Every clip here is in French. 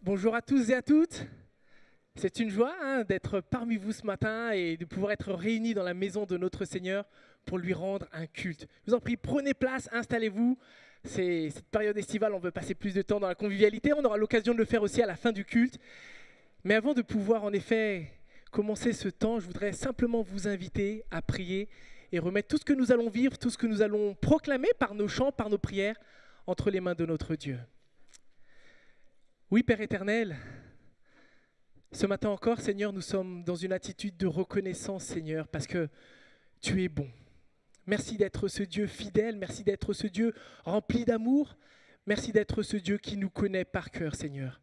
Bonjour à tous et à toutes. C'est une joie d'être parmi vous ce matin et de pouvoir être réunis dans la maison de notre Seigneur pour lui rendre un culte. Je vous en prie, prenez place, installez-vous. C'est cette période estivale, on veut passer plus de temps dans la convivialité. On aura l'occasion de le faire aussi à la fin du culte. Mais avant de pouvoir en effet commencer ce temps, je voudrais simplement vous inviter à prier et remettre tout ce que nous allons vivre, tout ce que nous allons proclamer par nos chants, par nos prières, entre les mains de notre Dieu. Oui, Père éternel, ce matin encore, Seigneur, nous sommes dans une attitude de reconnaissance, Seigneur, parce que tu es bon. Merci d'être ce Dieu fidèle, merci d'être ce Dieu rempli d'amour, merci d'être ce Dieu qui nous connaît par cœur, Seigneur.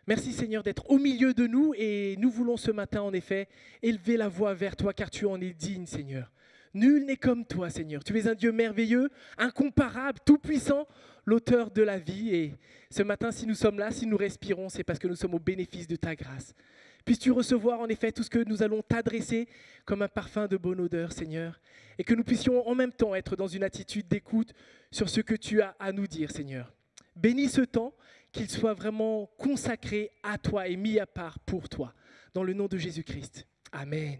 Merci, Seigneur, d'être au milieu de nous et nous voulons ce matin, en effet, élever la voix vers toi, car tu en es digne, Seigneur. Nul n'est comme toi, Seigneur. Tu es un Dieu merveilleux, incomparable, tout-puissant, l'auteur de la vie. Et ce matin, si nous sommes là, si nous respirons, c'est parce que nous sommes au bénéfice de ta grâce. Puisses-tu recevoir en effet tout ce que nous allons t'adresser comme un parfum de bonne odeur, Seigneur, et que nous puissions en même temps être dans une attitude d'écoute sur ce que tu as à nous dire, Seigneur. Bénis ce temps, qu'il soit vraiment consacré à toi et mis à part pour toi. Dans le nom de Jésus-Christ. Amen.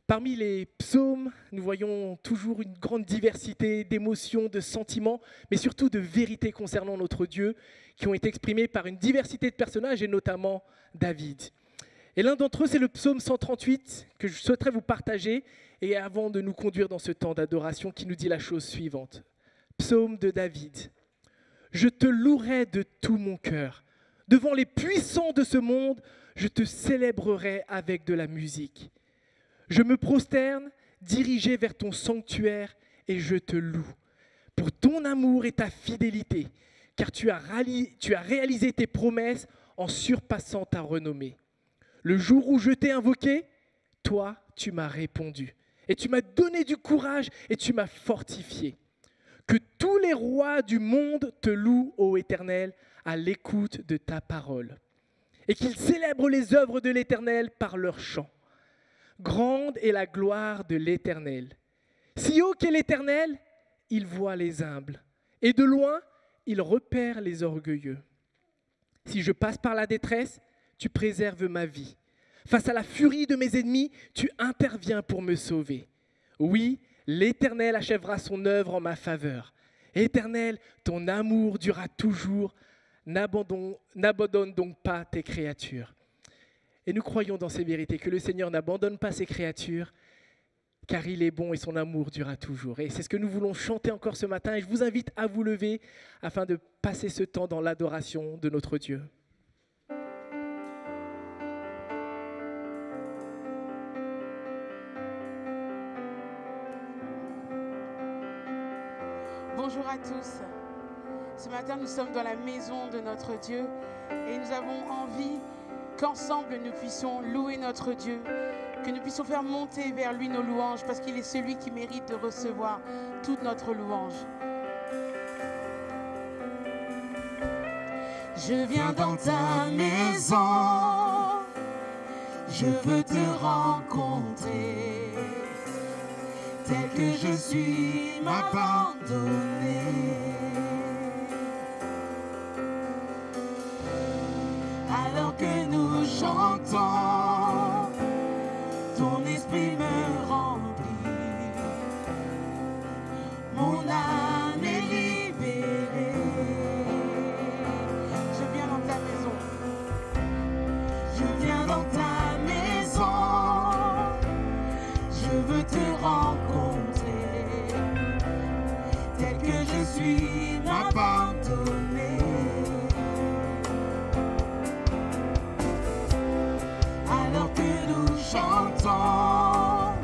Parmi les psaumes, nous voyons toujours une grande diversité d'émotions, de sentiments, mais surtout de vérités concernant notre Dieu, qui ont été exprimées par une diversité de personnages, et notamment David. Et l'un d'entre eux, c'est le psaume 138, que je souhaiterais vous partager, et avant de nous conduire dans ce temps d'adoration, qui nous dit la chose suivante. Psaume de David. « Je te louerai de tout mon cœur. Devant les puissants de ce monde, je te célébrerai avec de la musique. Je me prosterne, dirigé vers ton sanctuaire, et je te loue. Pour ton amour et ta fidélité, car tu as réalisé tes promesses en surpassant ta renommée. Le jour où je t'ai invoqué, toi, tu m'as répondu. Et tu m'as donné du courage et tu m'as fortifié. Que tous les rois du monde te louent, ô Éternel, à l'écoute de ta parole. Et qu'ils célèbrent les œuvres de l'Éternel par leurs chants. Grande est la gloire de l'Éternel. Si haut qu'est l'Éternel, il voit les humbles. Et de loin, il repère les orgueilleux. Si je passe par la détresse, tu préserves ma vie. Face à la furie de mes ennemis, tu interviens pour me sauver. Oui, l'Éternel achèvera son œuvre en ma faveur. Éternel, ton amour durera toujours. N'abandonne donc pas tes créatures. Et nous croyons dans ces vérités, que le Seigneur n'abandonne pas ses créatures, car il est bon et son amour durera toujours. Et c'est ce que nous voulons chanter encore ce matin. Et je vous invite à vous lever afin de passer ce temps dans l'adoration de notre Dieu. Bonjour à tous. Ce matin, nous sommes dans la maison de notre Dieu et nous avons envie qu'ensemble nous puissions louer notre Dieu, que nous puissions faire monter vers lui nos louanges, parce qu'il est celui qui mérite de recevoir toute notre louange. Je viens dans ta maison, je veux te rencontrer, tel que je suis, m'abandonner. Alors que nous chantons, ton esprit me remplit, mon âme est libérée. Je viens dans ta maison, je viens dans ta maison, je veux te rencontrer, tel que je suis, m'abandonner. Chantons,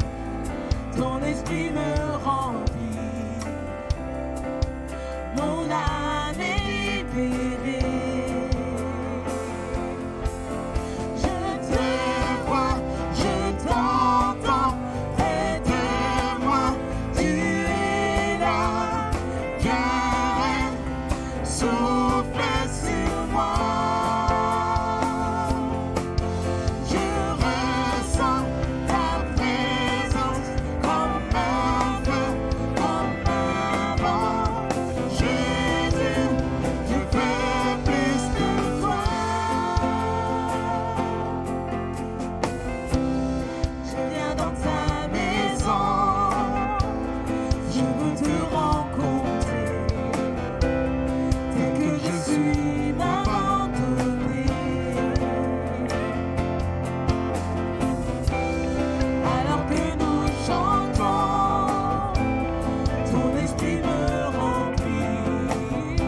ton esprit me remplit, mon âme est libérée. Je te vois, je t'entends, près de moi, tu es là, viens, souffle sur moi. Comme avant, Jésus, tu fais plaisir. Jésus m'a abandonné. Alors que nous chantons, ton esprit me remplit,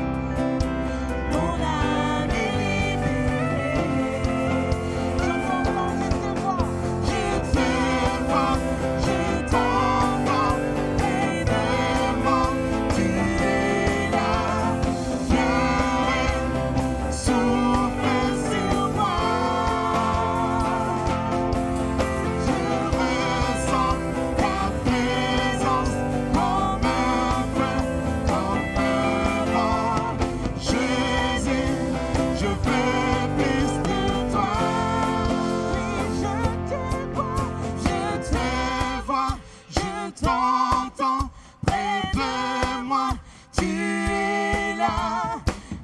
mon âme est libérée. J'entends, je te vois, je t'entends près de moi, tu es là, viens, souffle sur moi. Je ressens ta présence comme un feu, comme un vent. Jésus, je veux plus de toi. Oui, je te vois, je t'entends près de moi. Tu es là,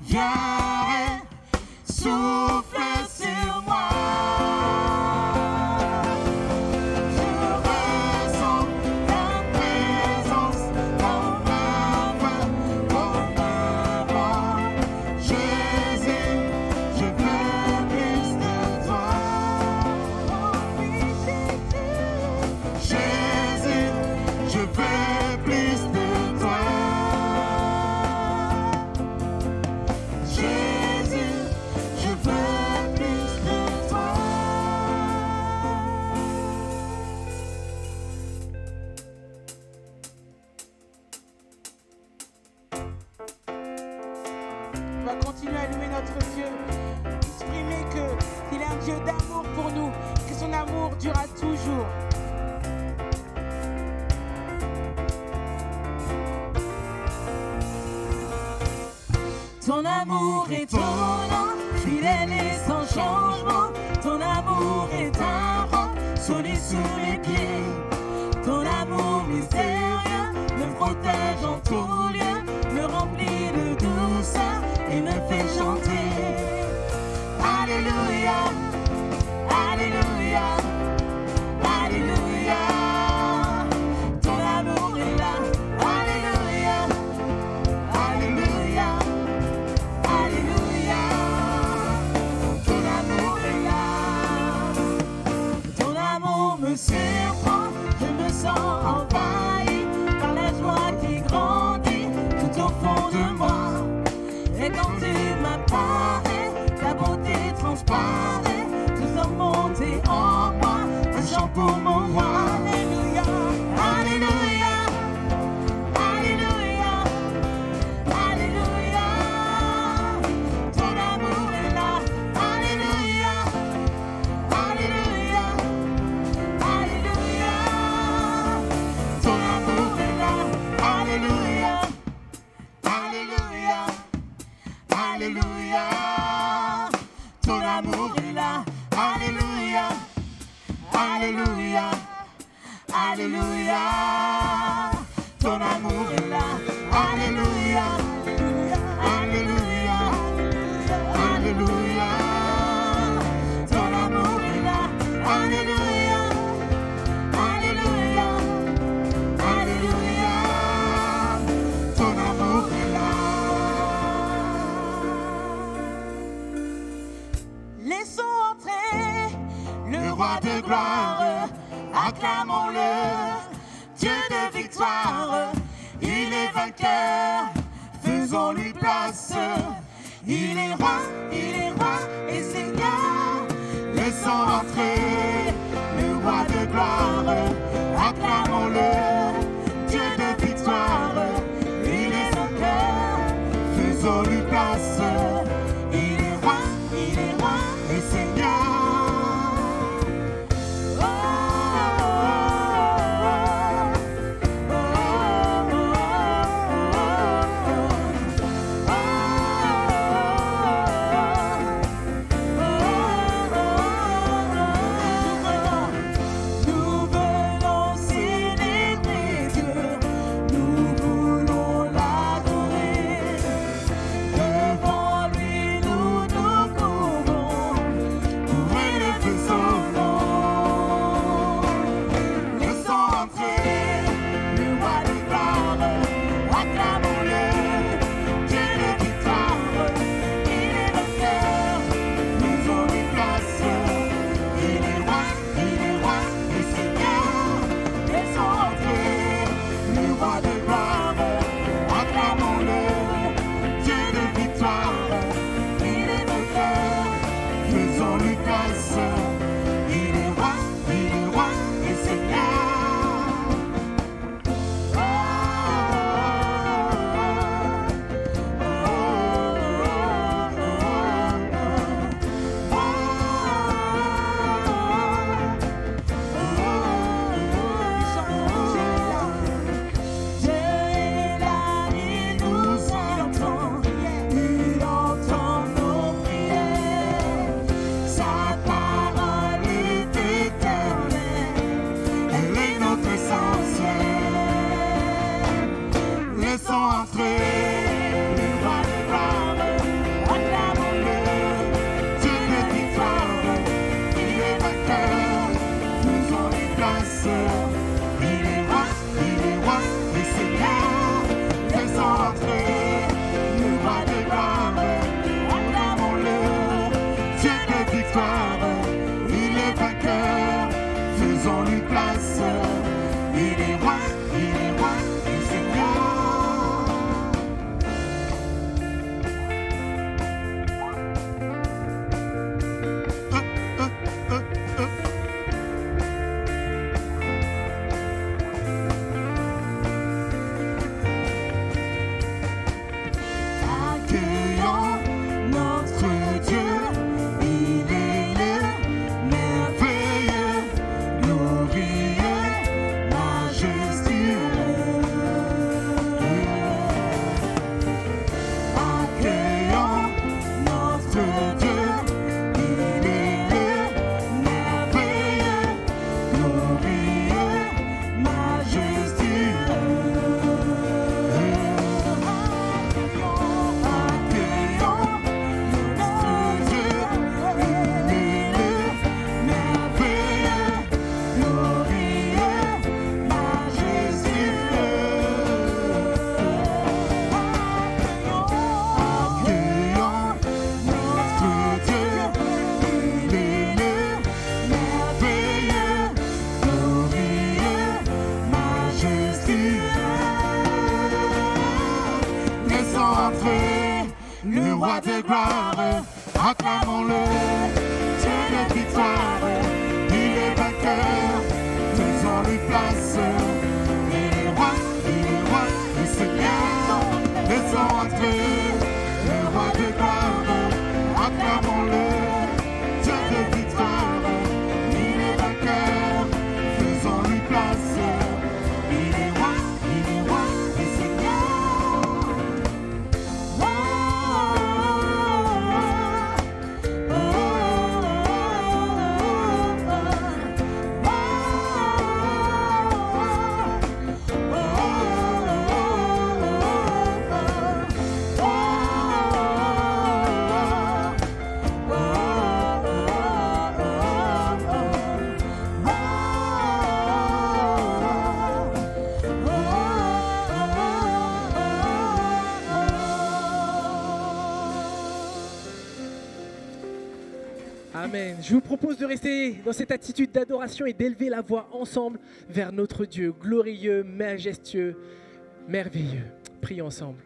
viens, souffle sur moi. Je ressens ta présence comme un feu, comme un vent. Jésus, je veux plus de toi. Jésus, je veux plus de toi. Jésus, je veux plus de toi. On va continuer à louer notre Dieu, exprimer qu'il est un Dieu d'amour pour nous, que son amour durera toujours. Ton amour est étonnant, fidèle et sans changement. Ton amour est un roc solide sous mes pieds. Ton amour mystérieux me protège en tout lieu, me remplit de douceur et me fait chanter. Alléluia, Alléluia, Alléluia. Ton amour est là, Alléluia, Alléluia, Alléluia. Ton amour est là, ton amour me surprend, je me sens envahi par la joie qui grandit tout au fond de moi. Et quand tu m'apparais, ta beauté transparaît, tout en montée en moi, un chant pour mon roi. Alléluia, Alléluia, Alléluia, Alléluia. Ton amour est là, Alléluia, Alléluia, Alléluia. Ton amour est là, Alléluia, Alléluia, Alléluia. Ton amour est là, Alléluia, Alléluia, Alléluia. Ton amour est là, Alléluia, Alléluia, Alléluia. Ton amour est là, Alléluia, Alléluia, Alléluia. Ton amour est là. Laissons entrer le roi de gloire, acclamons-le, Dieu de victoire, il est vainqueur, faisons-lui place, il est roi et Seigneur. Laissons entrer le roi de gloire, acclamons-le, Dieu de victoire, il est vainqueur, faisons-lui place, il est roi et Seigneur. de gloire, acclamons-le, Dieu de victoire, il est vainqueur, faisons-lui place. Il est roi, le Seigneur, laissons entrer le roi de gloire, acclamons-le, Dieu de victoire, il est vainqueur, faisons-lui place. Il est roi, le Seigneur. Amen. Je vous propose de rester dans cette attitude d'adoration et d'élever la voix ensemble vers notre Dieu, glorieux, majestueux, merveilleux. Prions ensemble.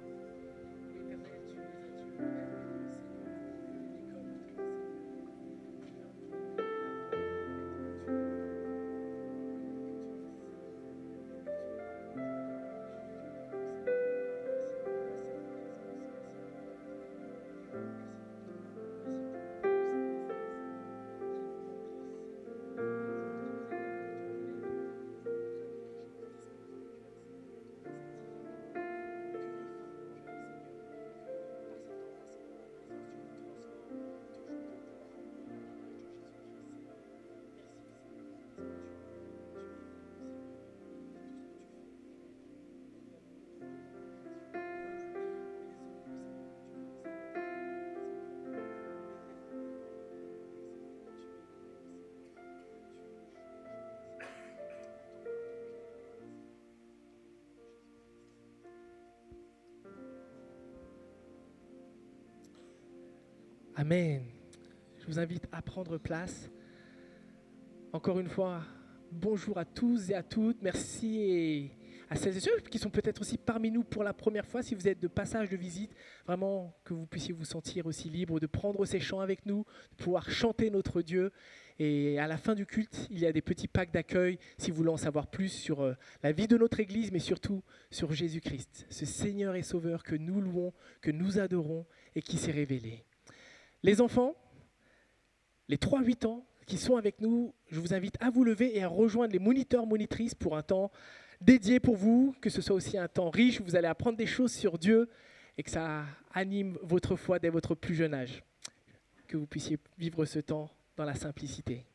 Amen. Je vous invite à prendre place. Encore une fois, bonjour à tous et à toutes. Merci à celles et ceux qui sont peut-être aussi parmi nous pour la première fois. Si vous êtes de passage de visite, vraiment que vous puissiez vous sentir aussi libre de prendre ces chants avec nous, de pouvoir chanter notre Dieu. Et à la fin du culte, il y a des petits packs d'accueil si vous voulez en savoir plus sur la vie de notre Église, mais surtout sur Jésus-Christ, ce Seigneur et Sauveur que nous louons, que nous adorons et qui s'est révélé. Les enfants, les 3-8 ans qui sont avec nous, je vous invite à vous lever et à rejoindre les moniteurs, monitrices pour un temps dédié pour vous, que ce soit aussi un temps riche où vous allez apprendre des choses sur Dieu et que ça anime votre foi dès votre plus jeune âge. Que vous puissiez vivre ce temps dans la simplicité.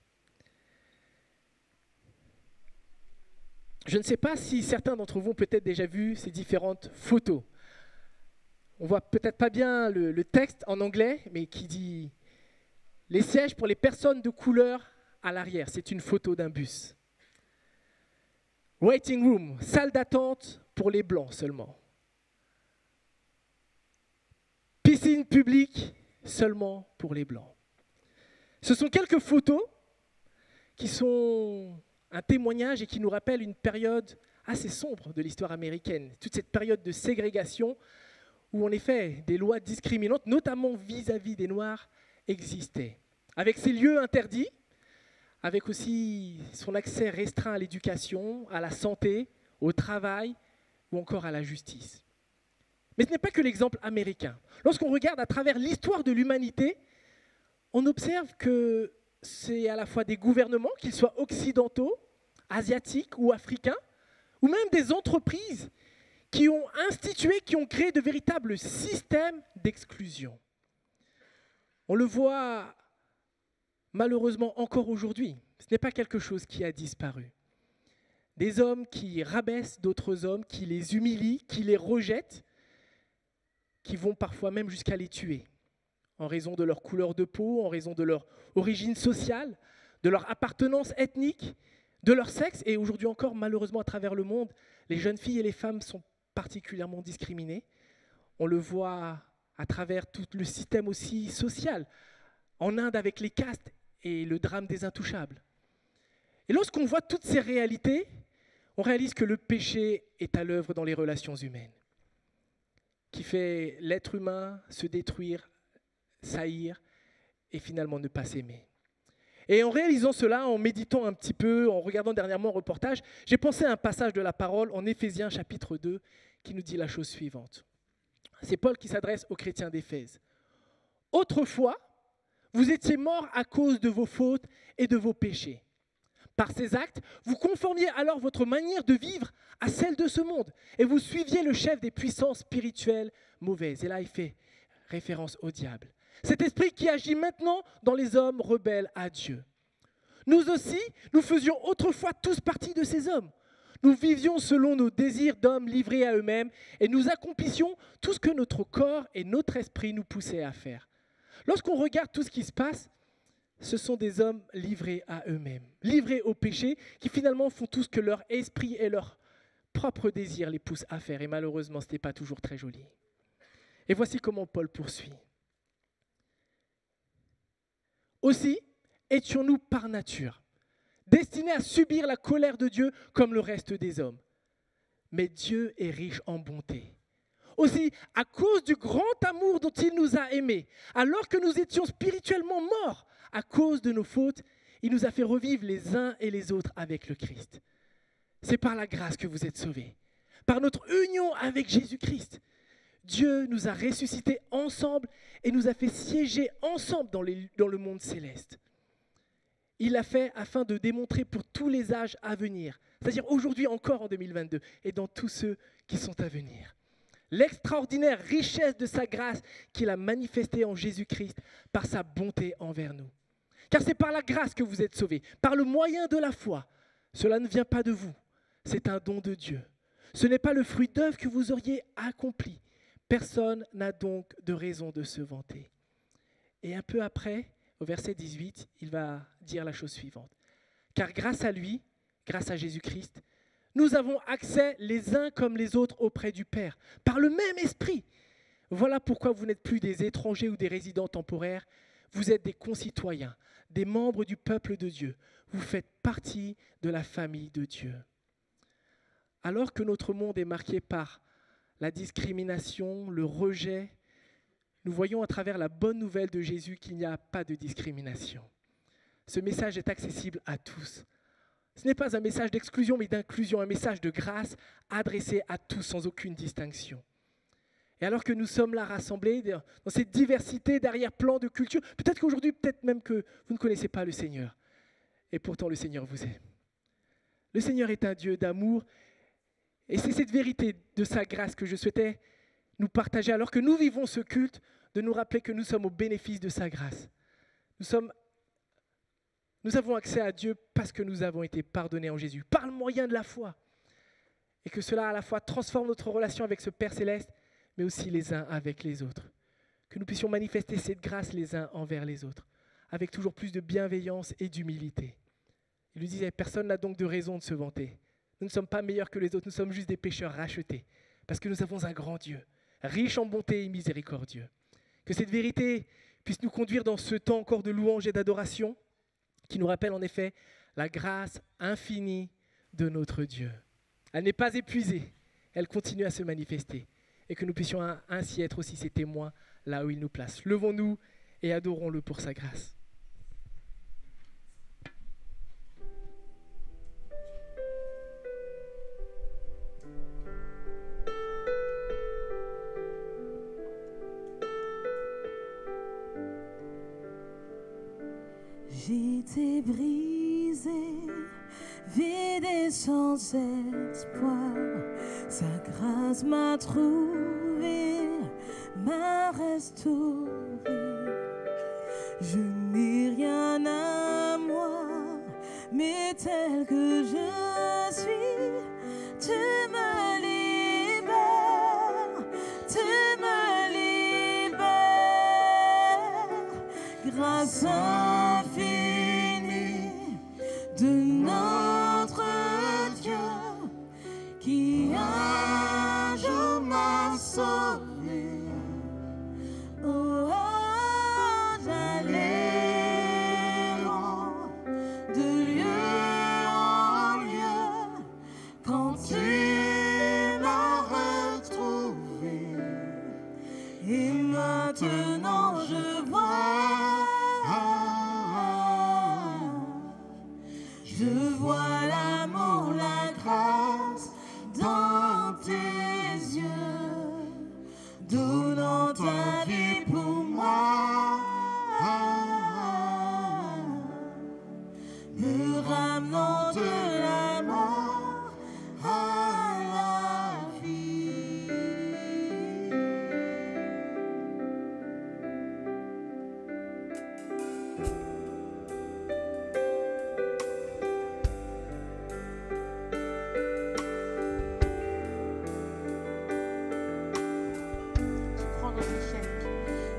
Je ne sais pas si certains d'entre vous ont peut-être déjà vu ces différentes photos. On voit peut-être pas bien le texte en anglais, mais qui dit « Les sièges pour les personnes de couleur à l'arrière ». C'est une photo d'un bus. « Waiting room », salle d'attente pour les blancs seulement. « Piscine publique », seulement pour les blancs. Ce sont quelques photos qui sont un témoignage et qui nous rappellent une période assez sombre de l'histoire américaine. Toute cette période de ségrégation où en effet des lois discriminantes, notamment vis-à-vis des Noirs, existaient. Avec ces lieux interdits, avec aussi son accès restreint à l'éducation, à la santé, au travail ou encore à la justice. Mais ce n'est pas que l'exemple américain. Lorsqu'on regarde à travers l'histoire de l'humanité, on observe que c'est à la fois des gouvernements, qu'ils soient occidentaux, asiatiques ou africains, ou même des entreprises qui ont institué, qui ont créé de véritables systèmes d'exclusion. On le voit malheureusement encore aujourd'hui. Ce n'est pas quelque chose qui a disparu. Des hommes qui rabaissent d'autres hommes, qui les humilient, qui les rejettent, qui vont parfois même jusqu'à les tuer, en raison de leur couleur de peau, en raison de leur origine sociale, de leur appartenance ethnique, de leur sexe. Et aujourd'hui encore, malheureusement, à travers le monde, les jeunes filles et les femmes sont particulièrement discriminées. On le voit à travers tout le système aussi social, en Inde avec les castes et le drame des intouchables. Et lorsqu'on voit toutes ces réalités, on réalise que le péché est à l'œuvre dans les relations humaines, qui fait l'être humain se détruire s'haïr et finalement ne pas s'aimer. Et en réalisant cela, en méditant un petit peu, en regardant dernièrement un reportage, j'ai pensé à un passage de la parole en Éphésiens chapitre 2 qui nous dit la chose suivante. C'est Paul qui s'adresse aux chrétiens d'Éphèse. « Autrefois, vous étiez morts à cause de vos fautes et de vos péchés. Par ces actes, vous conformiez alors votre manière de vivre à celle de ce monde et vous suiviez le chef des puissances spirituelles mauvaises. » Et là, il fait référence au diable. Cet esprit qui agit maintenant dans les hommes rebelles à Dieu. Nous aussi, nous faisions autrefois tous partie de ces hommes. Nous vivions selon nos désirs d'hommes livrés à eux-mêmes et nous accomplissions tout ce que notre corps et notre esprit nous poussaient à faire. Lorsqu'on regarde tout ce qui se passe, ce sont des hommes livrés à eux-mêmes, livrés au péché, qui finalement font tout ce que leur esprit et leur propre désir les poussent à faire. Et malheureusement, ce n'est pas toujours très joli. Et voici comment Paul poursuit. Aussi, étions-nous par nature, destinés à subir la colère de Dieu comme le reste des hommes. Mais Dieu est riche en bonté. Aussi, à cause du grand amour dont il nous a aimés, alors que nous étions spirituellement morts à cause de nos fautes, il nous a fait revivre les uns et les autres avec le Christ. C'est par la grâce que vous êtes sauvés, par notre union avec Jésus-Christ. Dieu nous a ressuscités ensemble et nous a fait siéger ensemble dans le monde céleste. Il l'a fait afin de démontrer pour tous les âges à venir, c'est-à-dire aujourd'hui encore en 2022 et dans tous ceux qui sont à venir. L'extraordinaire richesse de sa grâce qu'il a manifestée en Jésus-Christ par sa bonté envers nous. Car c'est par la grâce que vous êtes sauvés, par le moyen de la foi. Cela ne vient pas de vous, c'est un don de Dieu. Ce n'est pas le fruit d'œuvre que vous auriez accompli. Personne n'a donc de raison de se vanter. Et un peu après, au verset 18, il va dire la chose suivante. Car grâce à lui, grâce à Jésus-Christ, nous avons accès les uns comme les autres auprès du Père, par le même esprit. Voilà pourquoi vous n'êtes plus des étrangers ou des résidents temporaires, vous êtes des concitoyens, des membres du peuple de Dieu. Vous faites partie de la famille de Dieu. Alors que notre monde est marqué par la discrimination, le rejet, nous voyons à travers la bonne nouvelle de Jésus qu'il n'y a pas de discrimination. Ce message est accessible à tous. Ce n'est pas un message d'exclusion, mais d'inclusion, un message de grâce adressé à tous sans aucune distinction. Et alors que nous sommes là rassemblés dans cette diversité d'arrière-plan, de culture, peut-être qu'aujourd'hui, peut-être même que vous ne connaissez pas le Seigneur. Et pourtant, le Seigneur vous aime. Le Seigneur est un Dieu d'amour. Et c'est cette vérité de sa grâce que je souhaitais nous partager alors que nous vivons ce culte, de nous rappeler que nous sommes au bénéfice de sa grâce. Nous avons accès à Dieu parce que nous avons été pardonnés en Jésus, par le moyen de la foi. Et que cela à la fois transforme notre relation avec ce Père céleste, mais aussi les uns avec les autres. Que nous puissions manifester cette grâce les uns envers les autres, avec toujours plus de bienveillance et d'humilité. Il lui disait, personne n'a donc de raison de se vanter. Nous ne sommes pas meilleurs que les autres, nous sommes juste des pécheurs rachetés, parce que nous avons un grand Dieu, riche en bonté et miséricordieux. Que cette vérité puisse nous conduire dans ce temps encore de louange et d'adoration, qui nous rappelle en effet la grâce infinie de notre Dieu. Elle n'est pas épuisée, elle continue à se manifester, et que nous puissions ainsi être aussi ses témoins là où il nous place. Levons-nous et adorons-le pour sa grâce. J'étais brisé, vide et sans espoir. Sa grâce m'a trouvé, m'a restauré. Je n'ai rien à moi, mais tel que je suis, tu me libères, tu me libères. Grâce infinie de notre Dieu qui un jour m'a sauvé. Oh, j'allais de lieu en lieu quand tu m'as retrouvé. Et maintenant je vois vois l'amour, la grâce dans tes yeux, donnant ta vie pour moi, me ramenant de la mort à la vie.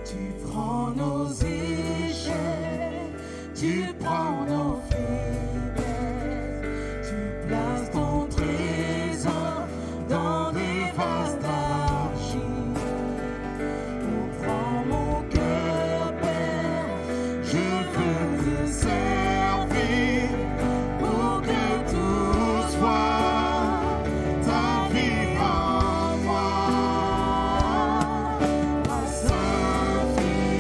Tu prends nos échecs, tu prends nos faiblesses, tu places ton trésor dans des vases d'argile. Oh, prends mon cœur, Père, je veux te servir pour que tout soit ta vie en moi. Grâce infinie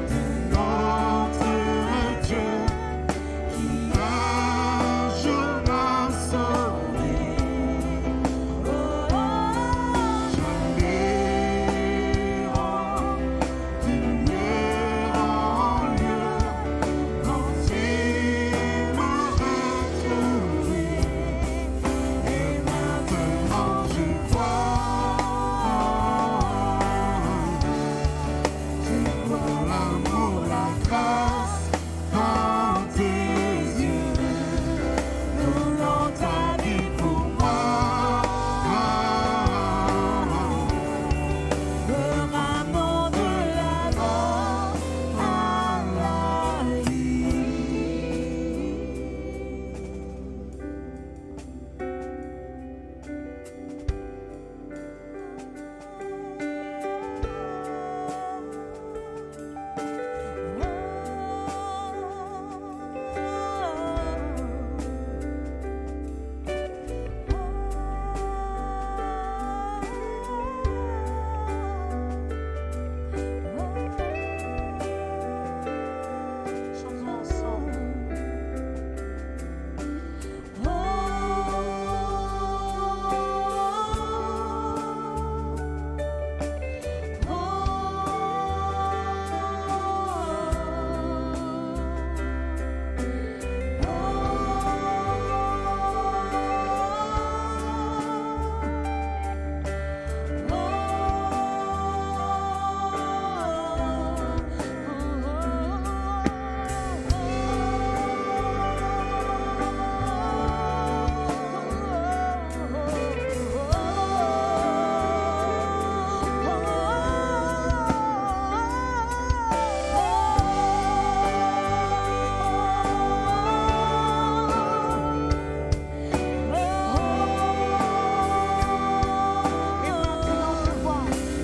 de notre Dieu qui un jour m'a sauvé. Oh, je l'errant de lieu en lieu quand il m'a retrouvé. Et maintenant je vois l'amour, la grâce dans tes yeux, donnant ta vie pour moi, me ramenant de la mort à la vie. Chantons ensemble.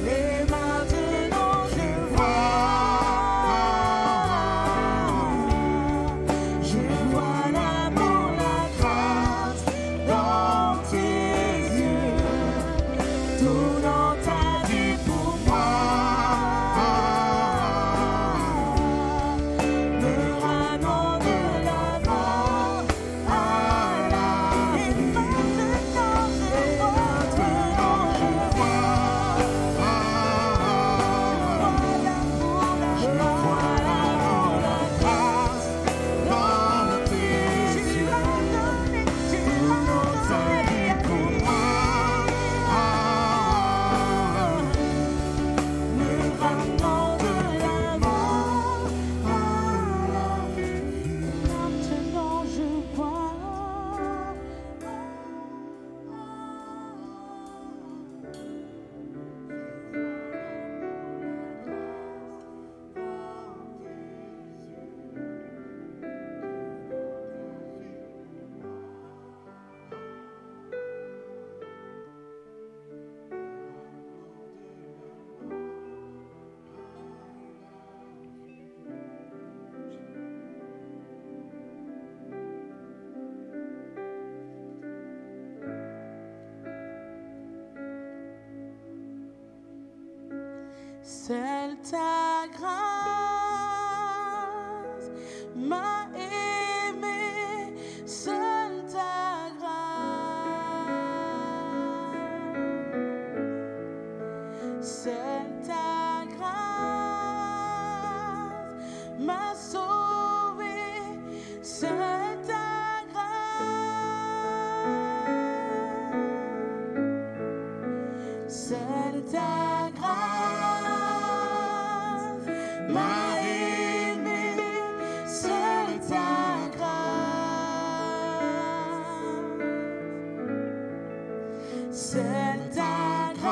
Et maintenant je vois l'amour, la grâce dans tes yeux, donnant ta vie pour moi, me ramenant de la mort à la vie. Et maintenant je vois l'amour, la grâce dans tes yeux, donnant ta vie pour moi, me ramenant de la mort à la vie. Maintenant je vois. Seule ta grâce m'a aimé, m'a sauvé. Seule ta grâce, seule ta grâce m'a aimé. Seule ta grâce, seule ta grâce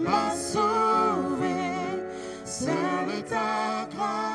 m'a sauvé. Seule ta grâce.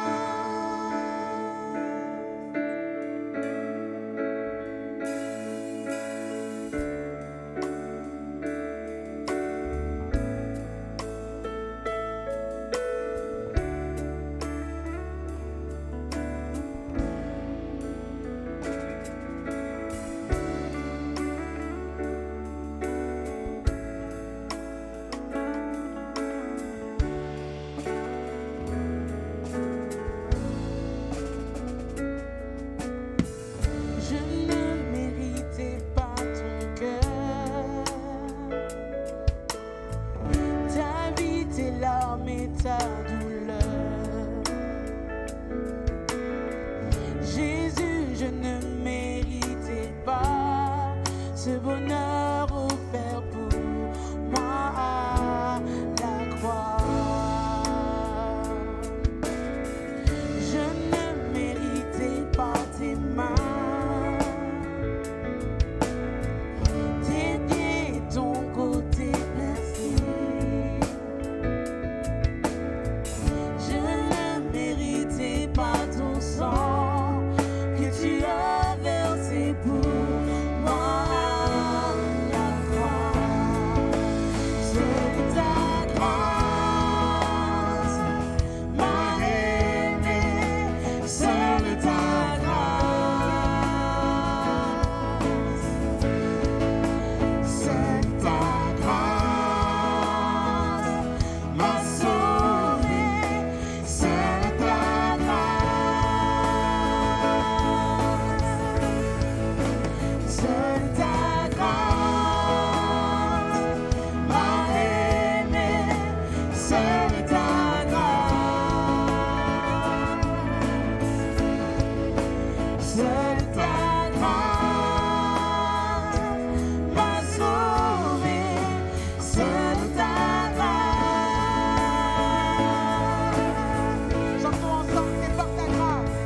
Je ne méritais pas ton cœur, ta vie, tes larmes et ta douleur. Jésus, je ne méritais pas ce bonheur offert pour moi à la croix. Je ne méritais pas tes mains, tes pieds, ton côté percé. Je ne méritais pas ton sang que tu as versé pour moi à la croix. Seule ta grâce m'a aimé. Seule ta grâce, seule ta grâce m'a sauvé. Seule ta grâce, seule ta grâce m'a aimé. Seule ta grâce, seule ta grâce m'a sauvé. Seule ta grâce. Chantons ensemble, c'est par ta grâce.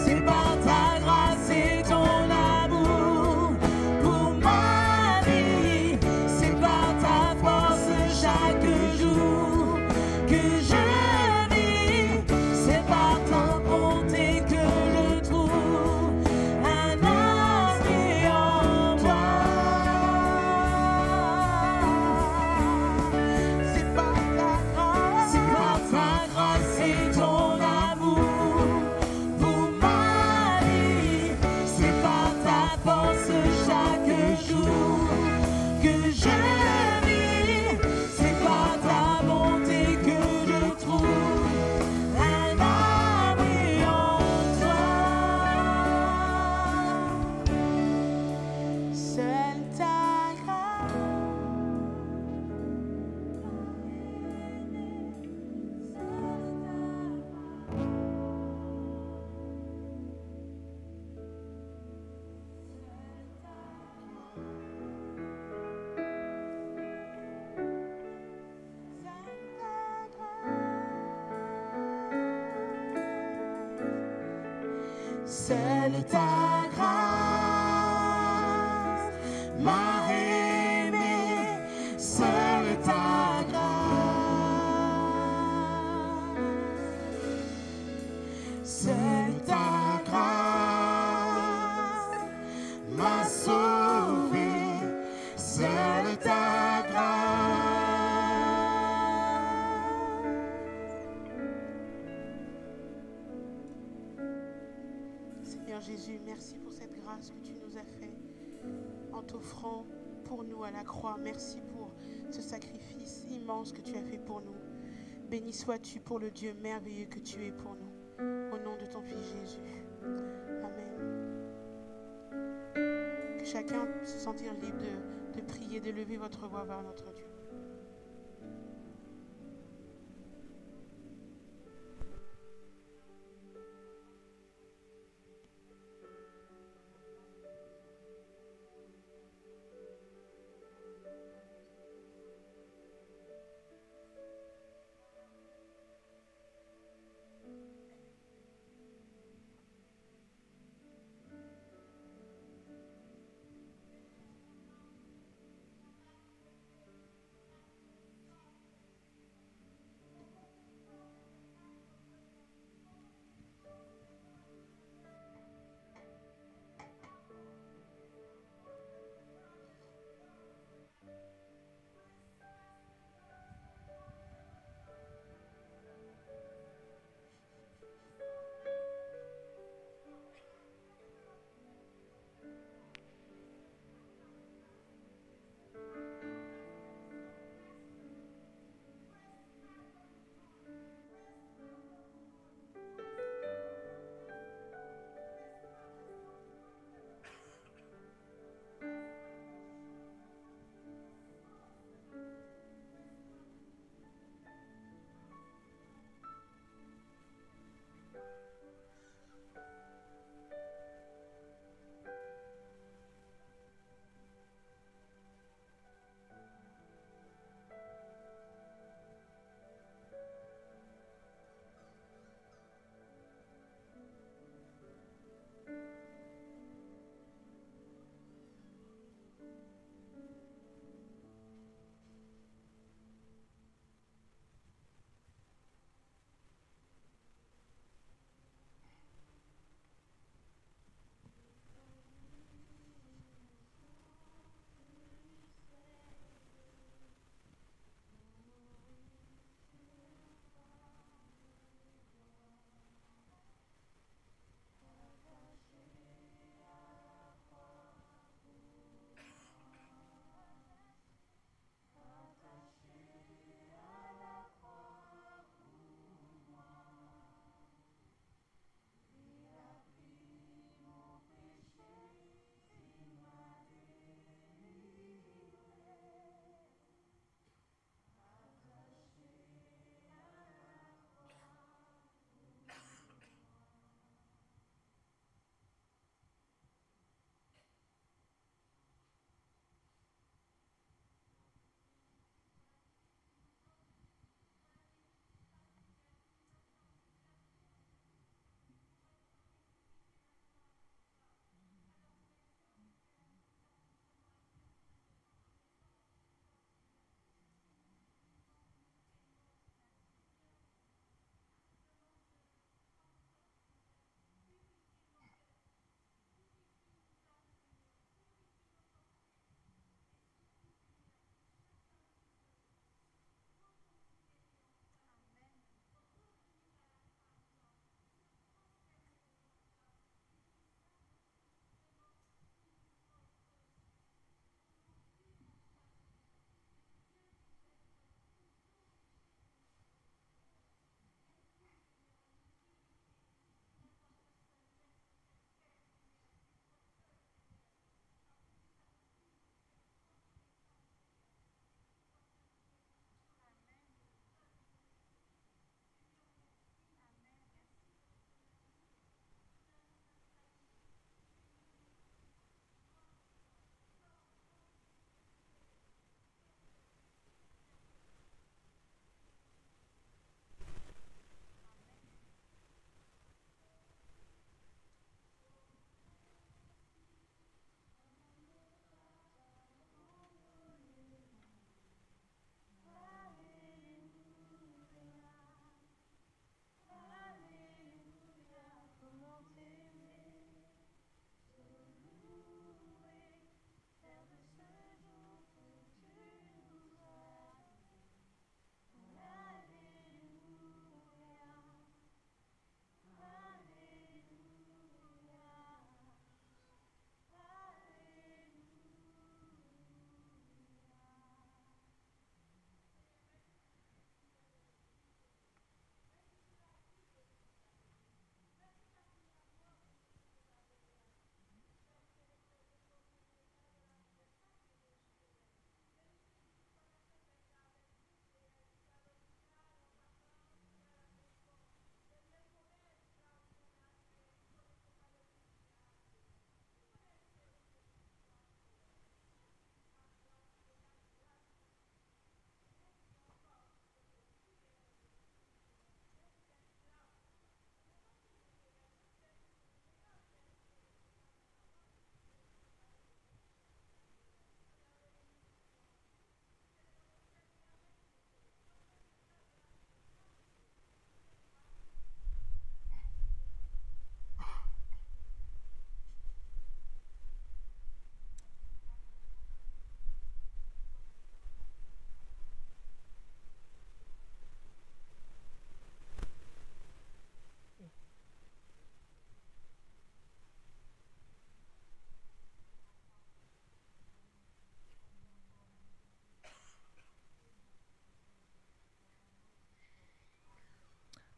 C'est par ta grâce et ton amour pour ma vie. C'est par ta force chaque jour que je vis. C'est par ta bonté que je trouve un abri en toi. C'est par ta grâce et ton amour pour ma vie. C'est par ta force chaque jour que je vis. C'est par ta bonté que je trouve un abri en toi. Seule ta grâce. Seule ta grâce m'a aimé. Seule ta grâce, seule ta grâce m'a sauvé. Seule ta grâce. Seigneur Jésus, merci pour cette grâce que tu nous as fait en t'offrant pour nous à la croix. Merci pour ce sacrifice immense que tu as fait pour nous. Béni sois-tu pour le Dieu merveilleux que tu es pour nous. Au nom de ton Fils Jésus. Amen. Que chacun se sentir libre de prier, de lever votre voix vers notre Dieu.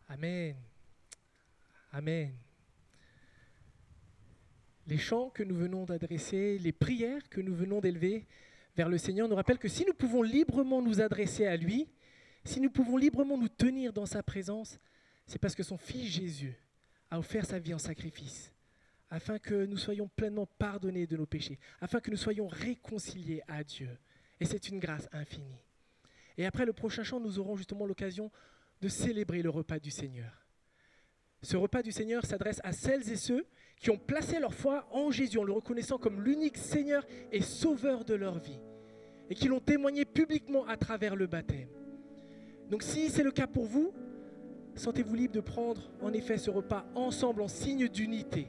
Amen. Amen. Les chants que nous venons d'adresser, les prières que nous venons d'élever vers le Seigneur nous rappellent que si nous pouvons librement nous adresser à lui, si nous pouvons librement nous tenir dans sa présence, c'est parce que son Fils Jésus a offert sa vie en sacrifice, afin que nous soyons pleinement pardonnés de nos péchés, afin que nous soyons réconciliés à Dieu. Et c'est une grâce infinie. Et après le prochain chant, nous aurons justement l'occasion de célébrer le repas du Seigneur. Ce repas du Seigneur s'adresse à celles et ceux qui ont placé leur foi en Jésus, en le reconnaissant comme l'unique Seigneur et Sauveur de leur vie, et qui l'ont témoigné publiquement à travers le baptême. Donc si c'est le cas pour vous, sentez-vous libre de prendre en effet ce repas ensemble en signe d'unité.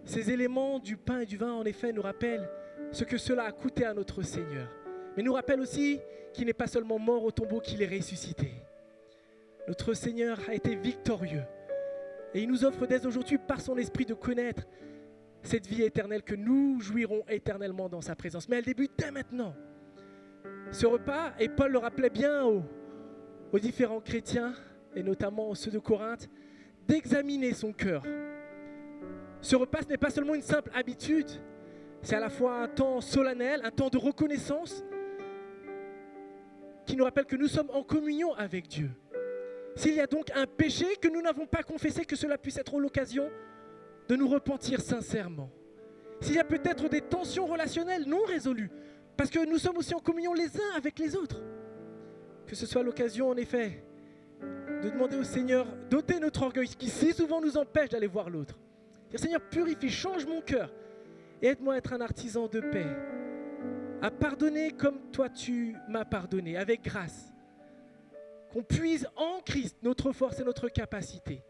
Ces éléments du pain et du vin, en effet, nous rappellent ce que cela a coûté à notre Seigneur, mais nous rappellent aussi qu'il n'est pas seulement mort au tombeau, qu'il est ressuscité. Notre Seigneur a été victorieux. Et il nous offre dès aujourd'hui, par son esprit, de connaître cette vie éternelle que nous jouirons éternellement dans sa présence. Mais elle débute dès maintenant. Ce repas, et Paul le rappelait bien aux différents chrétiens, et notamment ceux de Corinthe, d'examiner son cœur. Ce repas, ce n'est pas seulement une simple habitude, c'est à la fois un temps solennel, un temps de reconnaissance, qui nous rappelle que nous sommes en communion avec Dieu. S'il y a donc un péché que nous n'avons pas confessé, que cela puisse être l'occasion de nous repentir sincèrement. S'il y a peut-être des tensions relationnelles non résolues, parce que nous sommes aussi en communion les uns avec les autres, que ce soit l'occasion en effet de demander au Seigneur d'ôter notre orgueil, qui si souvent nous empêche d'aller voir l'autre. Dire, Seigneur, purifie, change mon cœur et aide-moi à être un artisan de paix, à pardonner comme toi tu m'as pardonné, avec grâce. Qu'on puise en Christ notre force et notre capacité.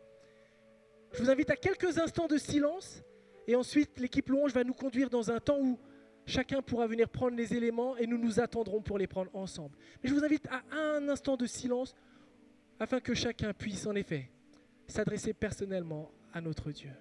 Je vous invite à quelques instants de silence et ensuite l'équipe louange va nous conduire dans un temps où chacun pourra venir prendre les éléments et nous nous attendrons pour les prendre ensemble. Mais je vous invite à un instant de silence afin que chacun puisse en effet s'adresser personnellement à notre Dieu.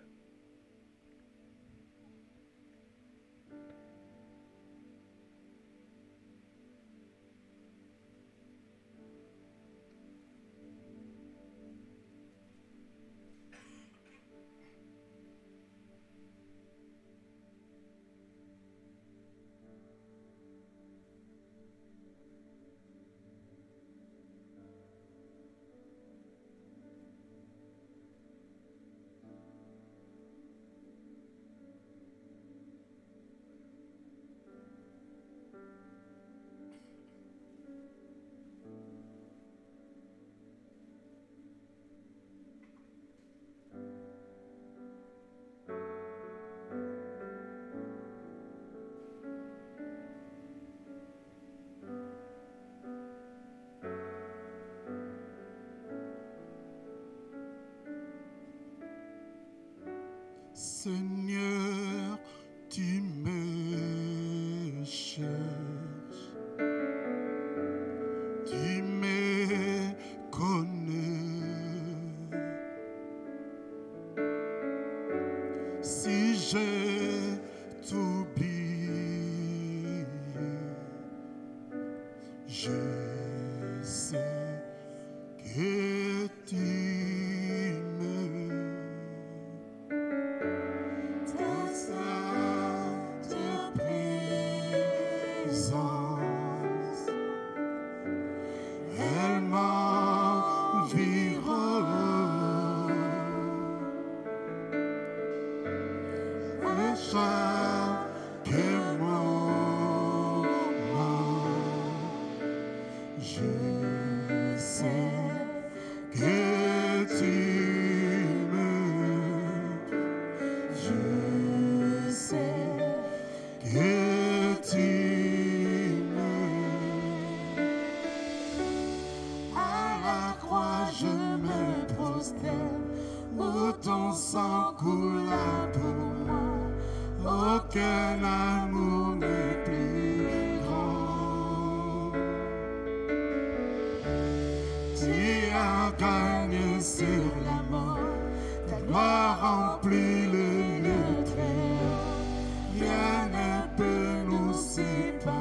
Seigneur, tu me cherches, tu me connais. Si j'ai t'oublié, je sais que tu aucun amour n'est plus grand. Tu as gagné sur la mort, ta gloire remplit le lieu très haut. Rien ne peut nous séparer.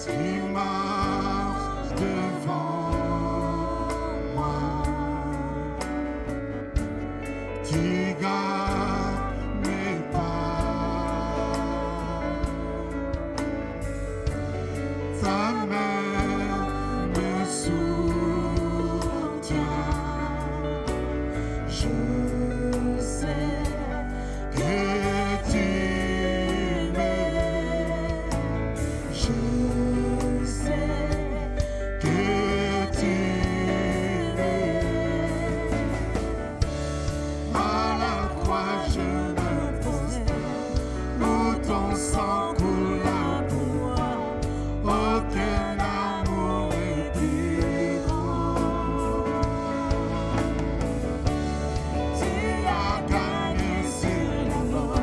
Tu marches devant moi. Tu gardes mes pas. Ta main me soutient. Je sais que tu m'aimes. Je sais que tu m'aimes. À la croix je me prosterne, où ton sang coula pour moi. Aucun amour est plus grand. Tu as gagné sur la mort,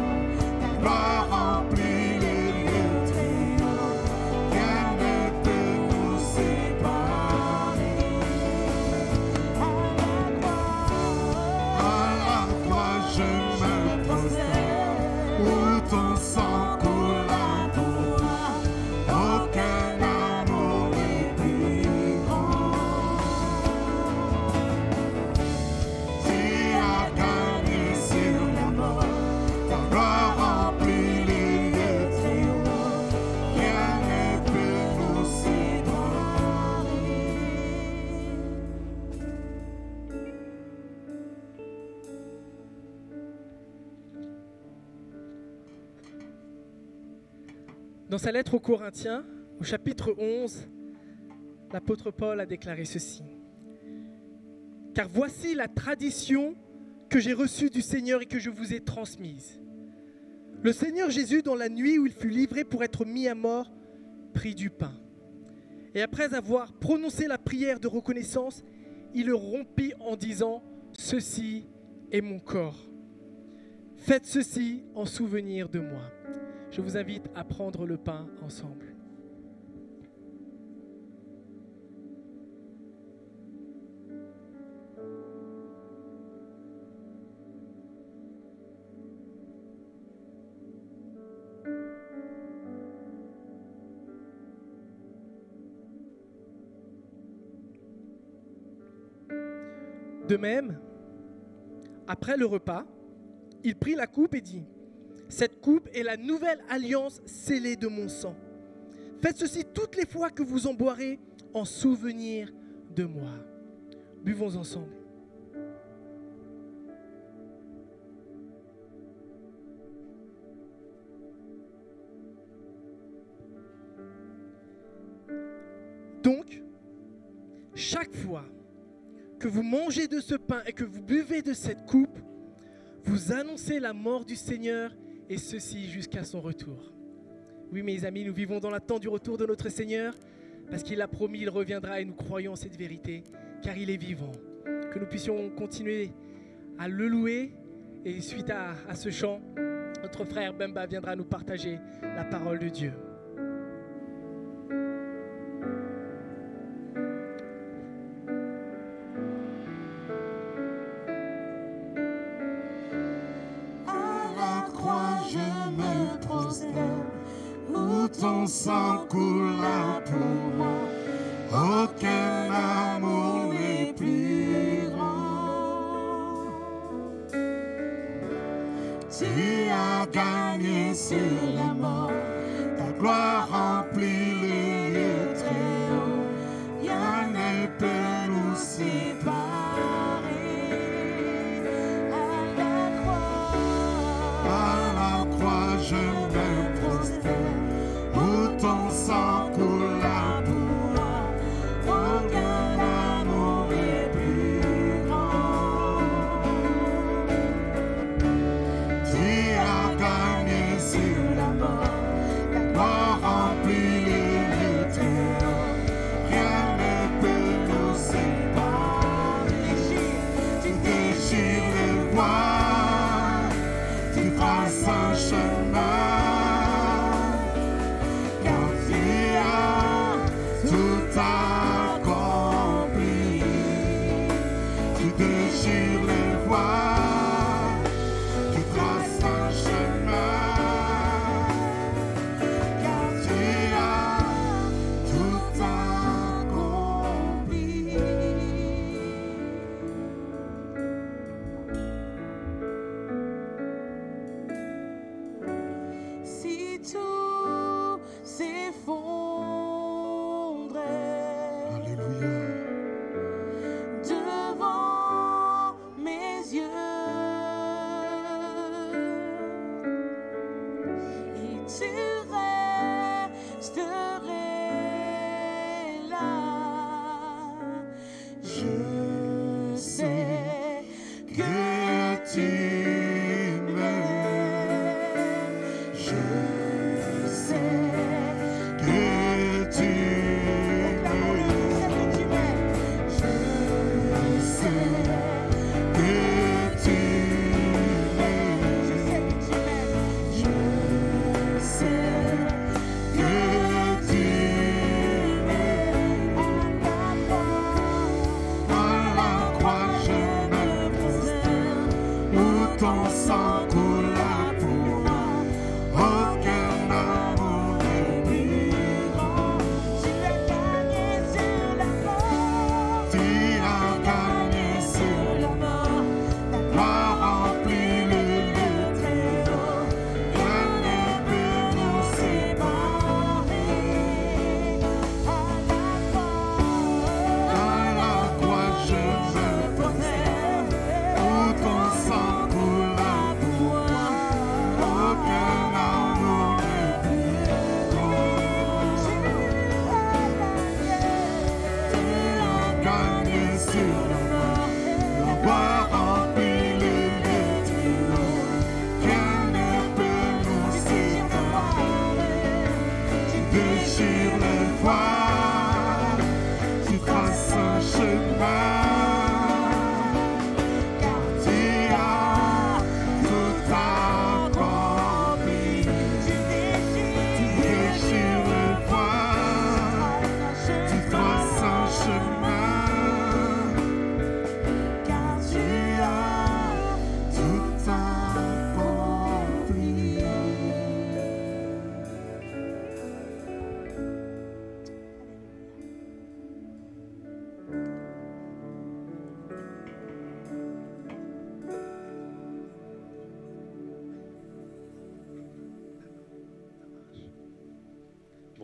ta gloire remplit les lieux très hauts. Rien ne peut nous séparer. À la croix je me prosterne, où ton sang coula pour moi. Aucun amour est plus grand. Tu as gagné sur la mort, ta gloire remplit les lieux très hauts. Rien ne peut nous séparer. Dans sa lettre aux Corinthiens, au chapitre 11, l'apôtre Paul a déclaré ceci. « Car voici la tradition que j'ai reçue du Seigneur et que je vous ai transmise. Le Seigneur Jésus, dans la nuit où il fut livré pour être mis à mort, prit du pain. Et après avoir prononcé la prière de reconnaissance, il le rompit en disant « Ceci est mon corps. Faites ceci en souvenir de moi. » Je vous invite à prendre le pain ensemble. De même, après le repas, il prit la coupe et dit : cette coupe est la nouvelle alliance scellée de mon sang. Faites ceci toutes les fois que vous en boirez en souvenir de moi. Buvons ensemble. Donc, chaque fois que vous mangez de ce pain et que vous buvez de cette coupe, vous annoncez la mort du Seigneur, et ceci jusqu'à son retour. Oui, mes amis, nous vivons dans l'attente du retour de notre Seigneur, parce qu'il a promis, il reviendra, et nous croyons en cette vérité, car il est vivant. Que nous puissions continuer à le louer, et suite à ce chant, notre frère Bemba viendra nous partager la parole de Dieu. Où ton sang coula pour moi, aucun amour n'est plus grand. Tu as gagné sur la mort, ta gloire remplit les lieux très hauts. Rien ne peut nous séparer. À la croix, je me prosterne, où ton sang coula pour moi, aucun amour n'est plus grand. Tu as gagné sur la mort, ta gloire remplit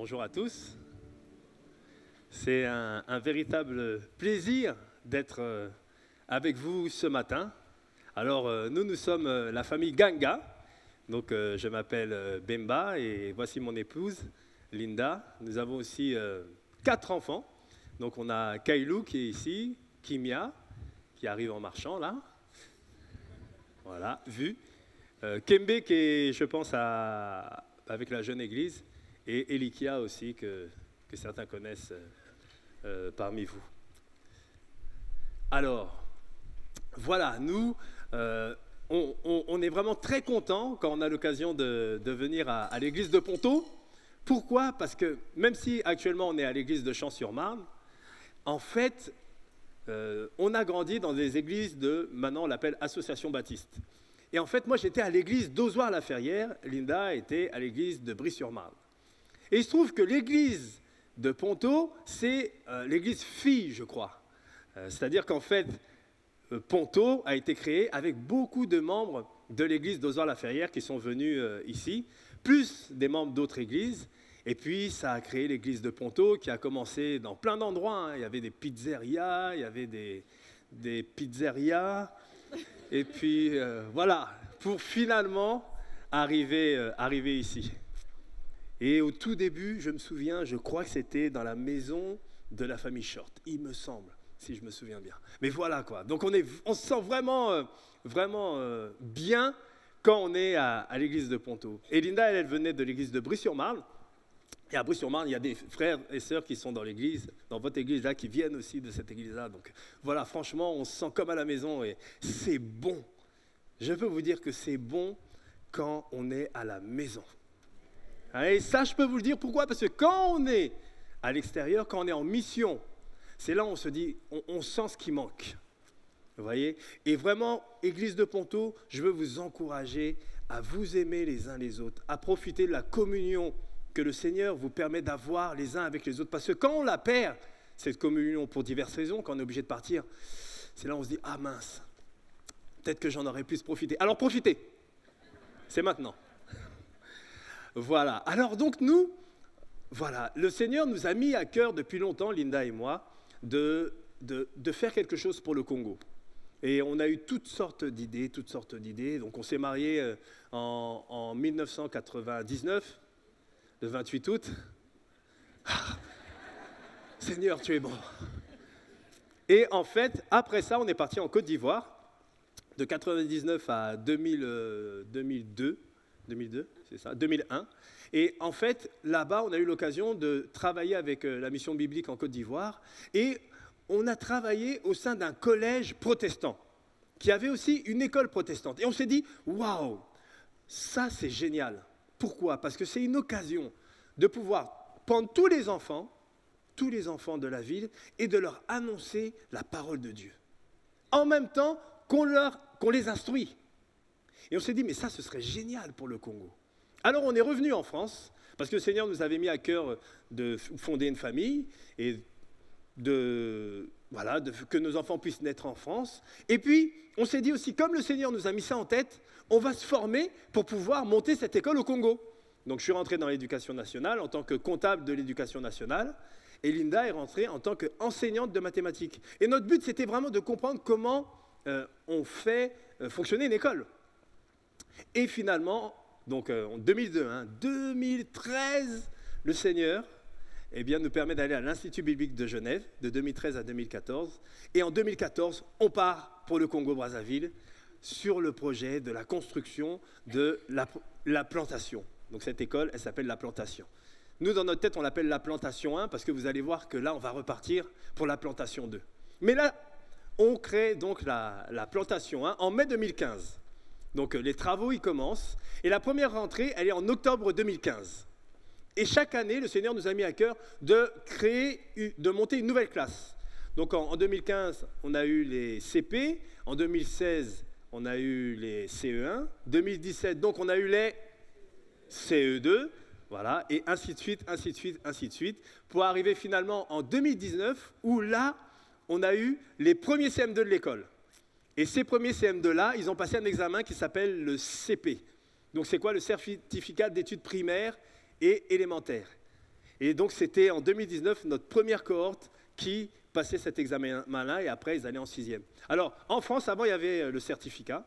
bonjour à tous. C'est un véritable plaisir d'être avec vous ce matin. Alors, nous sommes la famille Ganga. Donc, je m'appelle Bemba et voici mon épouse, Linda. Nous avons aussi 4 enfants. Donc, on a Kailou qui est ici, Kimia, qui arrive en marchant là. Voilà, vu. Kembe qui est, je pense, avec la jeune église. Et Elikia aussi, que certains connaissent parmi vous. Alors, voilà, nous, on est vraiment très contents quand on a l'occasion de venir à l'église de Ponto. Pourquoi? Parce que même si actuellement on est à l'église de Champs-sur-Marne, en fait, on a grandi dans des églises maintenant on l'appelle Association Baptiste. Et en fait, moi j'étais à l'église d'Ozoir-la-Ferrière, Linda était à l'église de Brie-sur-Marne. Et il se trouve que l'église de Ponto, c'est l'église fille, je crois. C'est-à-dire qu'en fait, Ponto a été créé avec beaucoup de membres de l'église d'Ozoir-la-Ferrière qui sont venus ici, plus des membres d'autres églises. Et puis, ça a créé l'église de Ponto qui a commencé dans plein d'endroits. Hein. Il y avait des pizzerias, il y avait des pizzerias. Et puis, voilà, pour finalement arriver ici. Et au tout début, je me souviens, je crois que c'était dans la maison de la famille Short, il me semble, si je me souviens bien. Mais voilà quoi, donc on se sent vraiment bien quand on est à l'église de Ponto. Et Linda, elle venait de l'église de Brie-sur-Marne. Et à Brie-sur-Marne, il y a des frères et sœurs qui sont dans l'église, dans votre église là, qui viennent aussi de cette église-là. Donc voilà, franchement, on se sent comme à la maison et c'est bon. Je peux vous dire que c'est bon quand on est à la maison. Et ça, je peux vous le dire. Pourquoi? Parce que quand on est à l'extérieur, quand on est en mission, c'est là où on se dit, on sent ce qui manque. Vous voyez? Et vraiment, Église de Ponto, je veux vous encourager à vous aimer les uns les autres, à profiter de la communion que le Seigneur vous permet d'avoir les uns avec les autres. Parce que quand on la perd, cette communion, pour diverses raisons, quand on est obligé de partir, c'est là où on se dit, ah mince, peut-être que j'en aurais pu profiter. Alors profitez, c'est maintenant. Voilà, alors donc nous, voilà, le Seigneur nous a mis à cœur depuis longtemps, Linda et moi, de faire quelque chose pour le Congo. Et on a eu toutes sortes d'idées. Donc on s'est mariés en 1999, le 28 août. Ah, Seigneur, tu es bon. Et en fait, après ça, on est parti en Côte d'Ivoire, de 1999 à 2002, c'est ça, 2001. Et en fait, là-bas, on a eu l'occasion de travailler avec la mission biblique en Côte d'Ivoire. Et on a travaillé au sein d'un collège protestant, qui avait aussi une école protestante. Et on s'est dit, waouh, ça c'est génial. Pourquoi? Parce que c'est une occasion de pouvoir prendre tous les enfants de la ville, et de leur annoncer la parole de Dieu. En même temps qu'on les instruit. Et on s'est dit, mais ça, ce serait génial pour le Congo. Alors, on est revenu en France, parce que le Seigneur nous avait mis à cœur de fonder une famille, et que nos enfants puissent naître en France. Et puis, on s'est dit aussi, comme le Seigneur nous a mis ça en tête, on va se former pour pouvoir monter cette école au Congo. Donc, je suis rentré dans l'éducation nationale en tant que comptable de l'éducation nationale, et Linda est rentrée en tant qu'enseignante de mathématiques. Et notre but, c'était vraiment de comprendre comment on fait fonctionner une école. Et finalement, donc en 2013, le Seigneur nous permet d'aller à l'Institut biblique de Genève, de 2013 à 2014. Et en 2014, on part pour le Congo-Brazzaville sur le projet de la construction de la plantation. Donc cette école, elle s'appelle la plantation. Nous, dans notre tête, on l'appelle la plantation 1, parce que vous allez voir que là, on va repartir pour la plantation 2. Mais là, on crée donc la plantation 1 en mai 2015. Donc les travaux, ils commencent. Et la première rentrée, elle est en octobre 2015. Et chaque année, le Seigneur nous a mis à cœur de monter une nouvelle classe. Donc en 2015, on a eu les CP. En 2016, on a eu les CE1. 2017, donc on a eu les CE2. Voilà, et ainsi de suite, pour arriver finalement en 2019, où là, on a eu les premiers CM2 de l'école. Et ces premiers CM2-là, ils ont passé un examen qui s'appelle le CP. Donc c'est quoi? Le certificat d'études primaires et élémentaires. Et donc, c'était en 2019 notre première cohorte qui passait cet examen-là et après, ils allaient en 6e. Alors, en France, avant, il y avait le certificat.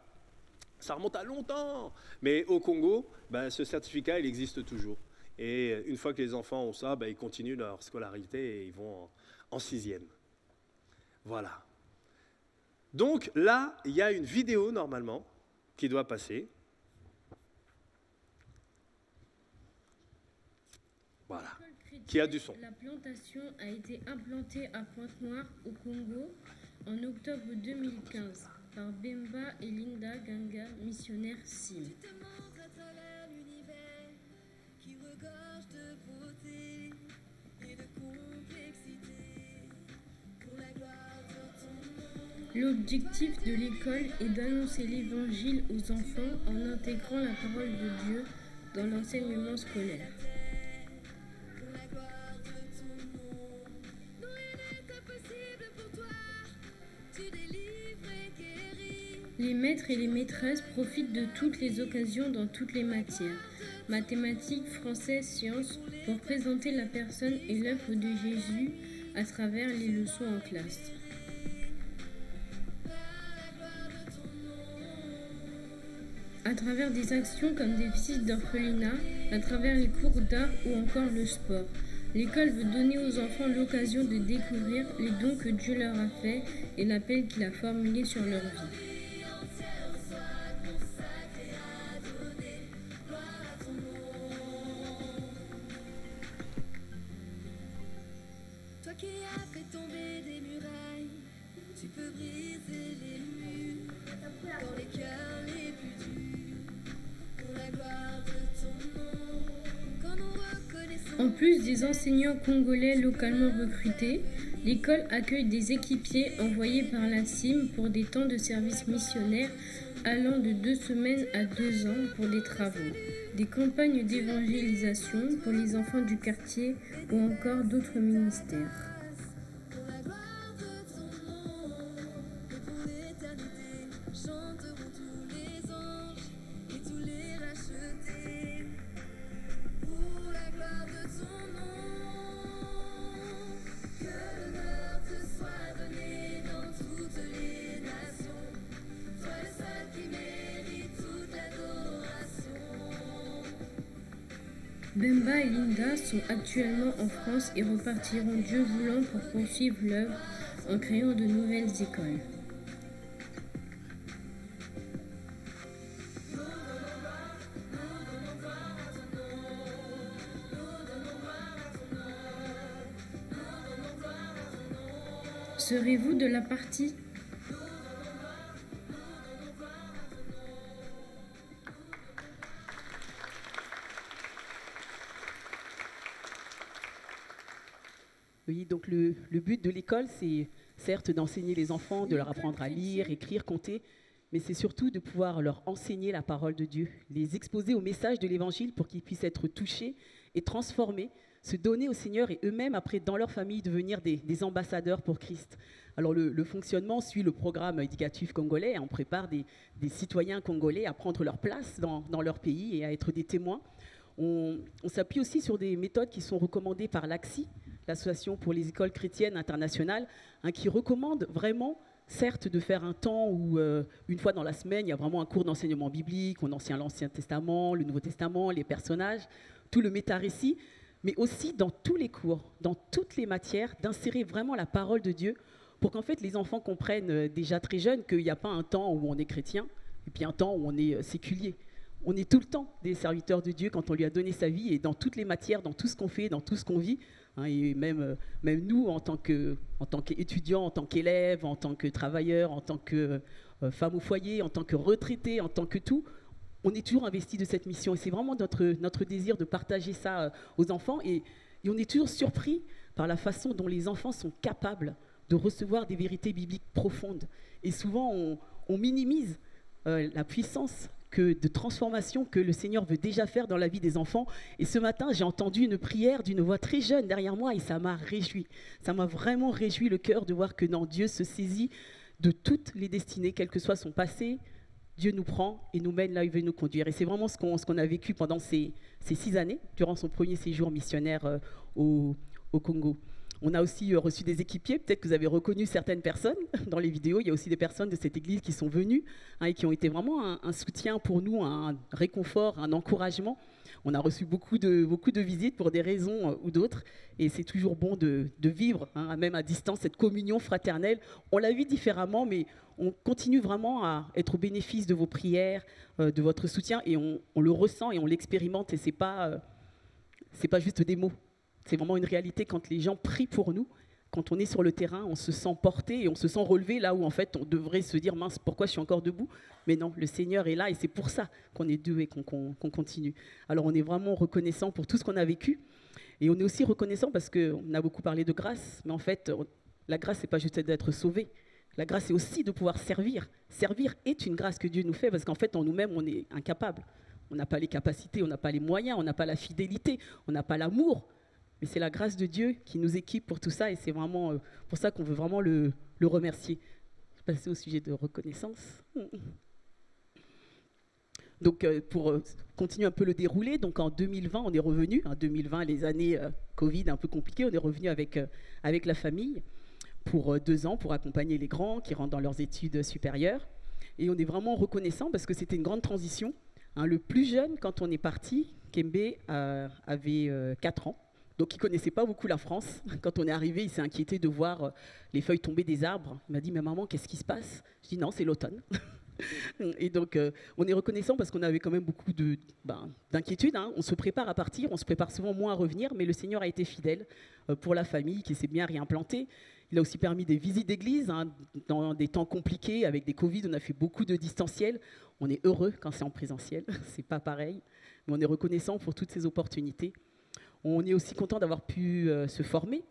Ça remonte à longtemps. Mais au Congo, ce certificat, il existe toujours. Et une fois que les enfants ont ça, ils continuent leur scolarité et ils vont en 6e. Voilà. Donc là, il y a une vidéo normalement qui doit passer. Voilà. Qui a du son. La plantation a été implantée à Pointe-Noire au Congo en octobre 2015 par Bemba et Linda Ganga, missionnaires SIM. L'objectif de l'école est d'annoncer l'évangile aux enfants en intégrant la parole de Dieu dans l'enseignement scolaire. Les maîtres et les maîtresses profitent de toutes les occasions dans toutes les matières, mathématiques, français, sciences, pour présenter la personne et l'œuvre de Jésus à travers les leçons en classe. À travers des actions comme des visites d'orphelinat, à travers les cours d'art ou encore le sport. L'école veut donner aux enfants l'occasion de découvrir les dons que Dieu leur a faits et l'appel qu'il a formulé sur leur vie. Toi qui as fait tomber des murailles, tu peux briser les murs dans les cœurs les plus durs, pour la gloire de ton nom. Quand nous reconnaissons. En plus des enseignants congolais localement recrutés, l'école accueille des équipiers envoyés par la CIM pour des temps de service missionnaire allant de 2 semaines à 2 ans pour des travaux, des campagnes d'évangélisation pour les enfants du quartier ou encore d'autres ministères. Bemba et Linda sont actuellement en France et repartiront Dieu voulant pour poursuivre l'œuvre en créant de nouvelles écoles. Serez-vous de la partie ? Oui, donc le but de l'école, c'est certes d'enseigner les enfants, de leur apprendre à lire, écrire, compter, mais c'est surtout de pouvoir leur enseigner la parole de Dieu, les exposer au message de l'Évangile pour qu'ils puissent être touchés et transformés, se donner au Seigneur et eux-mêmes, après, dans leur famille, devenir des ambassadeurs pour Christ. Alors le fonctionnement suit le programme éducatif congolais. On prépare des citoyens congolais à prendre leur place dans leur pays et à être des témoins. On s'appuie aussi sur des méthodes qui sont recommandées par l'ACSI, l'Association pour les écoles chrétiennes internationales, qui recommande vraiment, certes, de faire un temps où, une fois dans la semaine, il y a vraiment un cours d'enseignement biblique, on enseigne l'Ancien Testament, le Nouveau Testament, les personnages, tout le méta-récit, mais aussi dans tous les cours, dans toutes les matières, d'insérer vraiment la parole de Dieu pour qu'en fait les enfants comprennent déjà très jeunes qu'il n'y a pas un temps où on est chrétien et puis un temps où on est séculier. On est tout le temps des serviteurs de Dieu quand on lui a donné sa vie et dans toutes les matières, dans tout ce qu'on fait, dans tout ce qu'on vit. Et même nous, en tant qu'étudiants, en tant qu'élèves, en tant que travailleurs, en tant que femmes au foyer, en tant que retraités, en tant que tout, on est toujours investis de cette mission. Et c'est vraiment notre désir de partager ça aux enfants. Et on est toujours surpris par la façon dont les enfants sont capables de recevoir des vérités bibliques profondes. Et souvent, on minimise la puissance de transformation que le Seigneur veut déjà faire dans la vie des enfants. Et ce matin, j'ai entendu une prière d'une voix très jeune derrière moi et ça m'a réjoui. Ça m'a vraiment réjoui le cœur de voir que Dieu se saisit de toutes les destinées, quel que soit son passé, Dieu nous prend et nous mène là où il veut nous conduire. Et c'est vraiment ce qu'on a vécu pendant ces 6 années, durant son premier séjour missionnaire au Congo. On a aussi reçu des équipiers, peut-être que vous avez reconnu certaines personnes dans les vidéos. Il y a aussi des personnes de cette église qui sont venues et qui ont été vraiment un soutien pour nous, un réconfort, un encouragement. On a reçu beaucoup de visites pour des raisons ou d'autres. Et c'est toujours bon de vivre, même à distance, cette communion fraternelle. On la vit différemment, mais on continue vraiment à être au bénéfice de vos prières, de votre soutien. Et on le ressent et on l'expérimente. Et c'est pas juste des mots. C'est vraiment une réalité quand les gens prient pour nous. Quand on est sur le terrain, on se sent porté et on se sent relevé là où en fait on devrait se dire mince, pourquoi je suis encore debout? Mais non, le Seigneur est là et c'est pour ça qu'on est deux et qu'on continue. Alors on est vraiment reconnaissant pour tout ce qu'on a vécu et on est aussi reconnaissant parce qu'on a beaucoup parlé de grâce, mais en fait la grâce c'est pas juste d'être sauvé. La grâce c'est aussi de pouvoir servir. Servir est une grâce que Dieu nous fait parce qu'en fait en nous-mêmes on est incapable. On n'a pas les capacités, on n'a pas les moyens, on n'a pas la fidélité, on n'a pas l'amour. Mais c'est la grâce de Dieu qui nous équipe pour tout ça et c'est vraiment pour ça qu'on veut vraiment le remercier. Je vais passer au sujet de reconnaissance. Donc pour continuer un peu le déroulé, donc en 2020, on est revenu. En 2020, les années Covid un peu compliquées, on est revenu avec la famille pour 2 ans pour accompagner les grands qui rentrent dans leurs études supérieures. Et on est vraiment reconnaissant parce que c'était une grande transition. Le plus jeune, quand on est parti, Kembe avait 4 ans. Donc, il ne connaissait pas beaucoup la France. Quand on est arrivé, il s'est inquiété de voir les feuilles tomber des arbres. Il m'a dit, mais maman, qu'est-ce qui se passe? Je dis, non, c'est l'automne. Et donc, on est reconnaissant parce qu'on avait quand même beaucoup d'inquiétude. On se prépare à partir, on se prépare souvent moins à revenir, mais le Seigneur a été fidèle pour la famille qui s'est bien réimplantée. Il a aussi permis des visites d'église dans des temps compliqués. Avec des Covid, on a fait beaucoup de distanciel. On est heureux quand c'est en présentiel. C'est pas pareil. Mais on est reconnaissant pour toutes ces opportunités. On est aussi content d'avoir pu se former.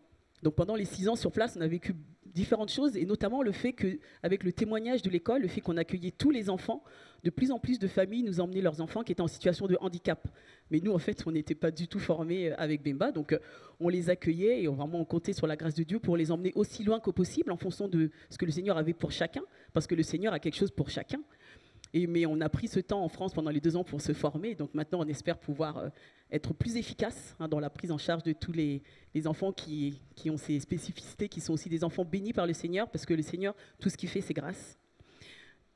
Donc pendant les 6 ans sur place, on a vécu différentes choses, et notamment le fait qu'avec le témoignage de l'école, le fait qu'on accueillait tous les enfants, de plus en plus de familles nous emmenaient leurs enfants qui étaient en situation de handicap. Mais nous, en fait, on n'était pas du tout formés avec Bemba, donc on les accueillait et on comptait sur la grâce de Dieu pour les emmener aussi loin que possible en fonction de ce que le Seigneur avait pour chacun, parce que le Seigneur a quelque chose pour chacun. Mais on a pris ce temps en France pendant les 2 ans pour se former. Donc maintenant, on espère pouvoir être plus efficace dans la prise en charge de tous les enfants qui ont ces spécificités, qui sont aussi des enfants bénis par le Seigneur, parce que le Seigneur, tout ce qu'il fait, c'est grâce.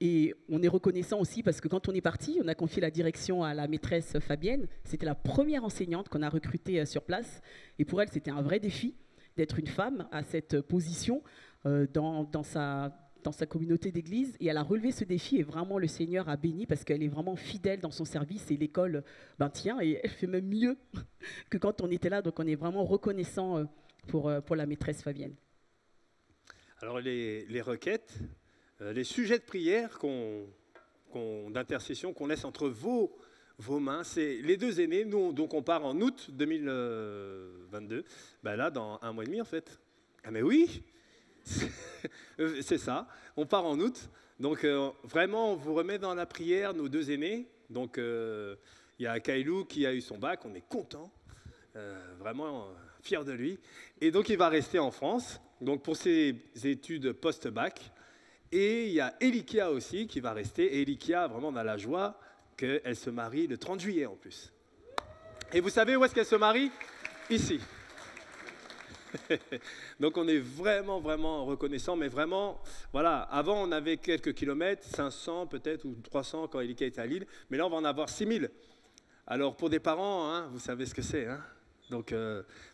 Et on est reconnaissant aussi parce que quand on est parti, on a confié la direction à la maîtresse Fabienne. C'était la première enseignante qu'on a recrutée sur place. Et pour elle, c'était un vrai défi d'être une femme à cette position dans sa communauté d'église, et elle a relevé ce défi et vraiment le Seigneur a béni parce qu'elle est vraiment fidèle dans son service et l'école tient et elle fait même mieux que quand on était là. Donc on est vraiment reconnaissant pour la maîtresse Fabienne. Alors les requêtes, les sujets de prière d'intercession qu'on laisse entre vos mains, c'est les 2 aînés. Nous, donc on part en août 2022, là dans 1 mois et demi en fait. Ah mais oui. C'est ça, on part en août, donc vraiment on vous remet dans la prière nos 2 aînés. Donc il y a Kailou qui a eu son bac, on est content, vraiment fier de lui, et donc il va rester en France donc pour ses études post-bac. Et il y a Elikia aussi qui va rester, et Elikia, vraiment on a la joie qu'elle se marie le 30 juillet en plus. Et vous savez où est-ce qu'elle se marie? Ici. Donc on est vraiment, vraiment reconnaissant, mais vraiment, voilà, avant on avait quelques kilomètres, 500 peut-être, ou 300 quand Elika était à Lille, mais là on va en avoir 6000. Alors pour des parents, vous savez ce que c'est, donc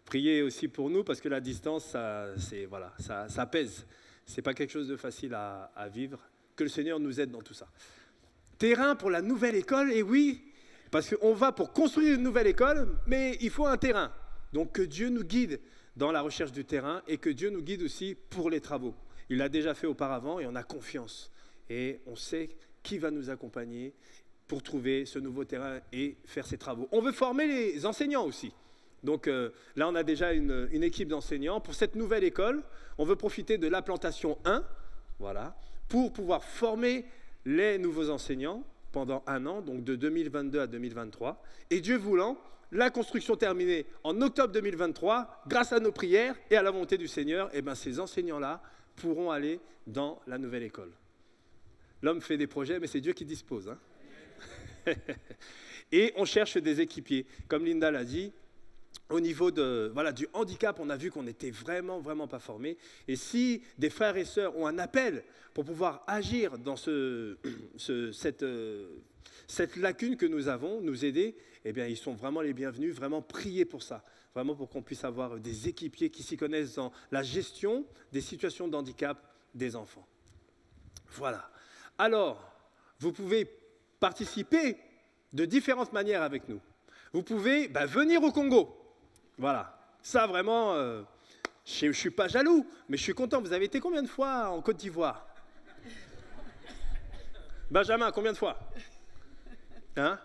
priez aussi pour nous, parce que la distance, ça pèse. C'est pas quelque chose de facile à vivre, que le Seigneur nous aide dans tout ça. Terrain pour la nouvelle école, et oui, parce qu'on va pour construire une nouvelle école, mais il faut un terrain. Donc que Dieu nous guide dans la recherche du terrain et que Dieu nous guide aussi pour les travaux. Il l'a déjà fait auparavant et on a confiance. Et on sait qui va nous accompagner pour trouver ce nouveau terrain et faire ces travaux. On veut former les enseignants aussi. Donc là, on a déjà une équipe d'enseignants. Pour cette nouvelle école, on veut profiter de l'implantation 1, pour pouvoir former les nouveaux enseignants pendant 1 an, donc de 2022 à 2023. Et Dieu voulant, la construction terminée en octobre 2023, grâce à nos prières et à la volonté du Seigneur, ces enseignants-là pourront aller dans la nouvelle école. L'homme fait des projets, mais c'est Dieu qui dispose. Hein. Et on cherche des équipiers. Comme Linda l'a dit, au niveau du handicap, on a vu qu'on n'était vraiment pas formés. Et si des frères et sœurs ont un appel pour pouvoir agir dans cette lacune que nous avons, nous aider, eh bien, ils sont vraiment les bienvenus, vraiment prier pour ça. Vraiment pour qu'on puisse avoir des équipiers qui s'y connaissent dans la gestion des situations de handicap des enfants. Voilà. Alors, vous pouvez participer de différentes manières avec nous. Vous pouvez venir au Congo. Voilà. Ça, vraiment, je ne suis pas jaloux, mais je suis content. Vous avez été combien de fois en Côte d'Ivoire? Benjamin, combien de fois? Hein?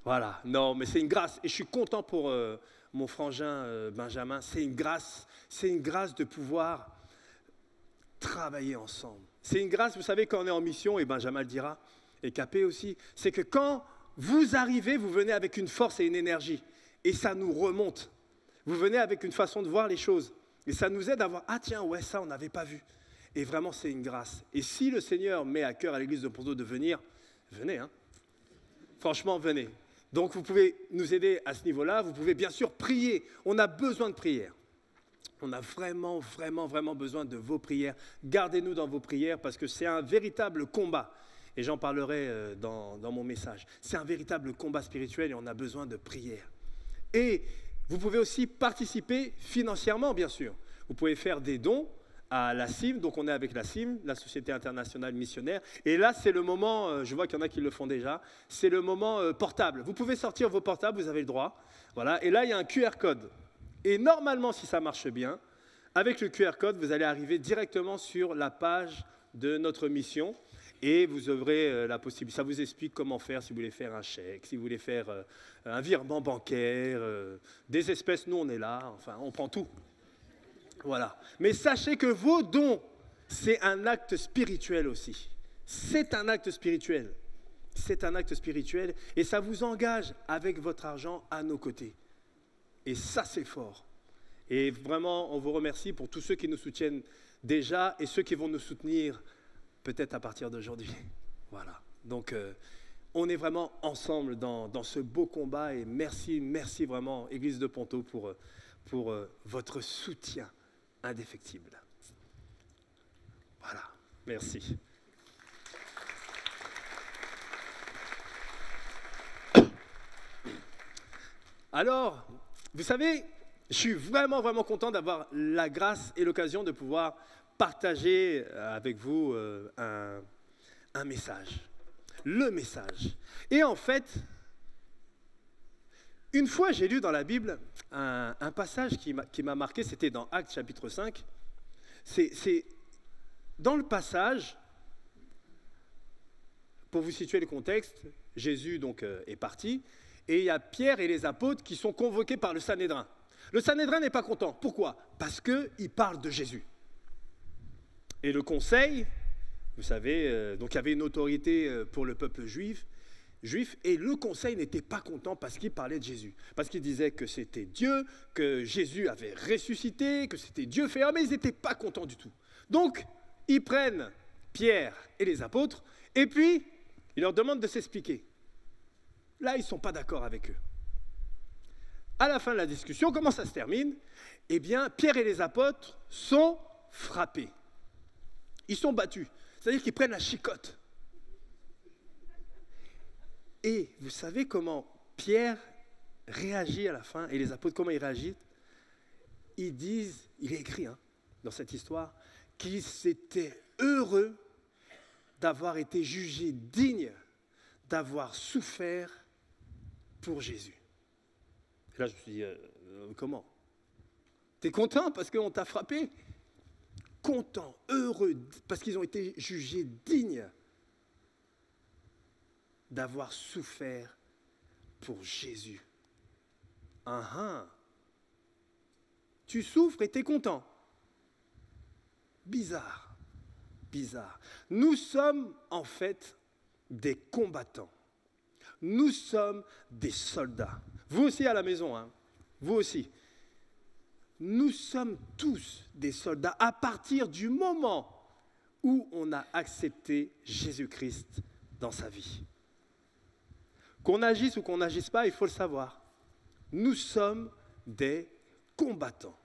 Voilà. Non, mais c'est une grâce. Et je suis content pour mon frangin Benjamin. C'est une grâce de pouvoir travailler ensemble. C'est une grâce, vous savez, quand on est en mission, et Benjamin le dira, et Capé aussi, c'est que quand vous arrivez, vous venez avec une force et une énergie, et ça nous remonte. Vous venez avec une façon de voir les choses, et ça nous aide à voir, ah tiens, ouais, ça, on n'avait pas vu. Et vraiment, c'est une grâce. Et si le Seigneur met à cœur à l'église de Ponto de venir, venez, hein. Franchement, venez. Donc, vous pouvez nous aider à ce niveau-là. Vous pouvez bien sûr prier. On a besoin de prière. On a vraiment besoin de vos prières. Gardez-nous dans vos prières parce que c'est un véritable combat. Et j'en parlerai dans mon message. C'est un véritable combat spirituel et on a besoin de prière. Et vous pouvez aussi participer financièrement, bien sûr. Vous pouvez faire des dons à la CIM. Donc, on est avec la CIM, la Société Internationale Missionnaire. Et là, c'est le moment, je vois qu'il y en a qui le font déjà, c'est le moment portable. Vous pouvez sortir vos portables, vous avez le droit. Voilà. Et là, il y a un QR code. Et normalement, si ça marche bien, avec le QR code, vous allez arriver directement sur la page de notre mission et vous aurez la possibilité. Ça vous explique comment faire si vous voulez faire un chèque, si vous voulez faire un virement bancaire, des espèces, nous on est là, enfin on prend tout. Voilà. Mais sachez que vos dons, c'est un acte spirituel aussi. C'est un acte spirituel. C'est un acte spirituel et ça vous engage avec votre argent à nos côtés. Et ça, c'est fort. Et vraiment, on vous remercie pour tous ceux qui nous soutiennent déjà et ceux qui vont nous soutenir peut-être à partir d'aujourd'hui. Voilà. Donc, on est vraiment ensemble dans ce beau combat et merci vraiment, Église de Ponto, pour votre soutien indéfectible. Voilà. Merci. Alors, vous savez, je suis vraiment content d'avoir la grâce et l'occasion de pouvoir partager avec vous un message. Le message. Et en fait, une fois j'ai lu dans la Bible un passage qui m'a marqué, c'était dans Actes chapitre 5. C'est dans le passage, pour vous situer le contexte, Jésus donc est parti, et il y a Pierre et les apôtres qui sont convoqués par le Sanhédrin. Le Sanhédrin n'est pas content. Pourquoi? Parce qu'il parle de Jésus. Et le conseil, vous savez, donc il y avait une autorité pour le peuple juif, et le conseil n'était pas content parce qu'il parlait de Jésus. Parce qu'il disait que c'était Dieu, que Jésus avait ressuscité, que c'était Dieu fait homme, mais ils n'étaient pas contents du tout. Donc, ils prennent Pierre et les apôtres, et puis, ils leur demandent de s'expliquer. Là, ils ne sont pas d'accord avec eux. À la fin de la discussion, comment ça se termine? Eh bien, Pierre et les apôtres sont frappés. Ils sont battus. C'est-à-dire qu'ils prennent la chicotte. Et vous savez comment Pierre réagit à la fin, et les apôtres, comment ils réagissent? Ils disent, il est écrit dans cette histoire, qu'ils étaient heureux d'avoir été jugés dignes d'avoir souffert pour Jésus. Et là, je me suis dit, comment? T'es content parce qu'on t'a frappé? Content, heureux, parce qu'ils ont été jugés dignes d'avoir souffert pour Jésus. Tu souffres et t'es content. Bizarre. Nous sommes en fait des combattants. Nous sommes des soldats. Vous aussi à la maison, vous aussi. Nous sommes tous des soldats à partir du moment où on a accepté Jésus-Christ dans sa vie. Qu'on agisse ou qu'on n'agisse pas, il faut le savoir. Nous sommes des combattants.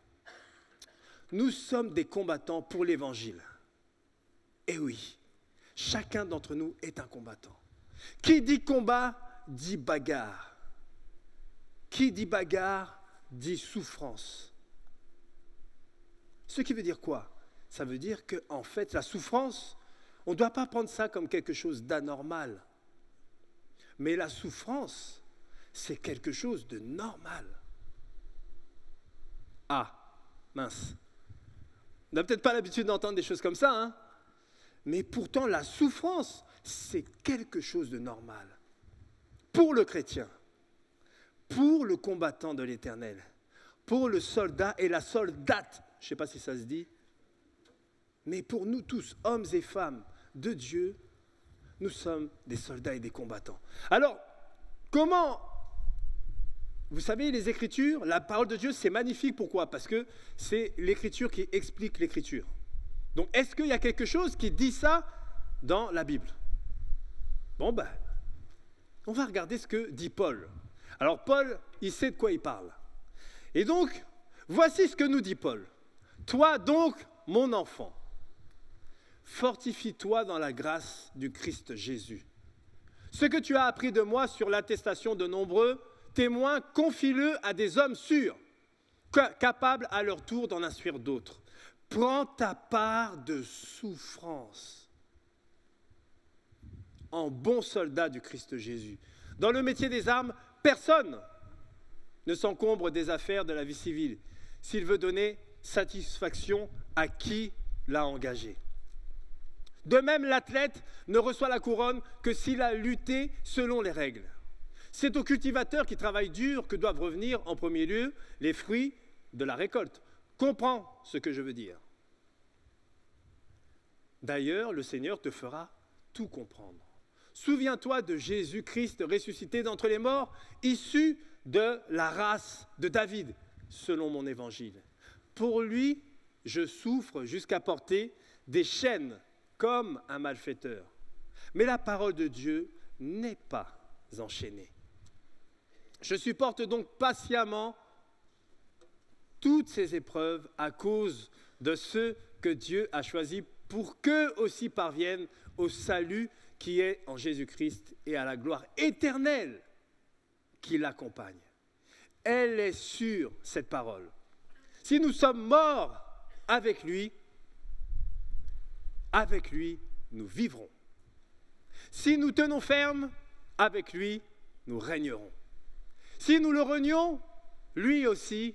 Nous sommes des combattants pour l'Évangile. Et oui, chacun d'entre nous est un combattant. Qui dit combat, dit bagarre. Qui dit bagarre, dit souffrance. Ce qui veut dire quoi? Ça veut dire qu'en fait, la souffrance, on ne doit pas prendre ça comme quelque chose d'anormal. Mais la souffrance, c'est quelque chose de normal. Ah, mince. On n'a peut-être pas l'habitude d'entendre des choses comme ça, hein? Mais pourtant, la souffrance, c'est quelque chose de normal. Pour le chrétien, pour le combattant de l'Éternel, pour le soldat et la soldate, je ne sais pas si ça se dit, mais pour nous tous, hommes et femmes de Dieu, nous sommes des soldats et des combattants. Alors, comment? Vous savez, les Écritures, la parole de Dieu, c'est magnifique. Pourquoi? Parce que c'est l'Écriture qui explique l'Écriture. Donc, est-ce qu'il y a quelque chose qui dit ça dans la Bible? Bon, ben, on va regarder ce que dit Paul. Alors, Paul, il sait de quoi il parle. Et donc, voici ce que nous dit Paul. Toi donc, mon enfant, fortifie-toi dans la grâce du Christ Jésus. Ce que tu as appris de moi sur l'attestation de nombreux témoins, confie-le à des hommes sûrs, capables à leur tour d'en instruire d'autres. Prends ta part de souffrance en bon soldat du Christ Jésus. Dans le métier des armes, personne ne s'encombre des affaires de la vie civile s'il veut donner satisfaction à qui l'a engagé. De même, l'athlète ne reçoit la couronne que s'il a lutté selon les règles. C'est aux cultivateurs qui travaillent dur que doivent revenir en premier lieu les fruits de la récolte. Comprends ce que je veux dire. D'ailleurs, le Seigneur te fera tout comprendre. Souviens-toi de Jésus-Christ ressuscité d'entre les morts, issu de la race de David, selon mon évangile. Pour lui, je souffre jusqu'à porter des chaînes comme un malfaiteur. Mais la parole de Dieu n'est pas enchaînée. Je supporte donc patiemment toutes ces épreuves à cause de ceux que Dieu a choisis pour qu'eux aussi parviennent au salut qui est en Jésus-Christ et à la gloire éternelle qui l'accompagne. Elle est sûre, cette parole. Si nous sommes morts avec lui, nous vivrons. Si nous tenons ferme, avec lui, nous régnerons. Si nous le renions, lui aussi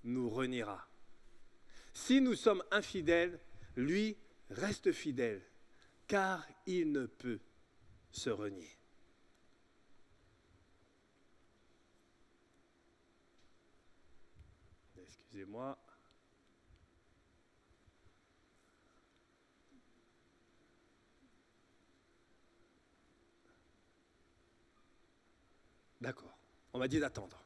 nous reniera. Si nous sommes infidèles, lui reste fidèle, car il ne peut se renier. Excusez-moi. D'accord, on m'a dit d'attendre.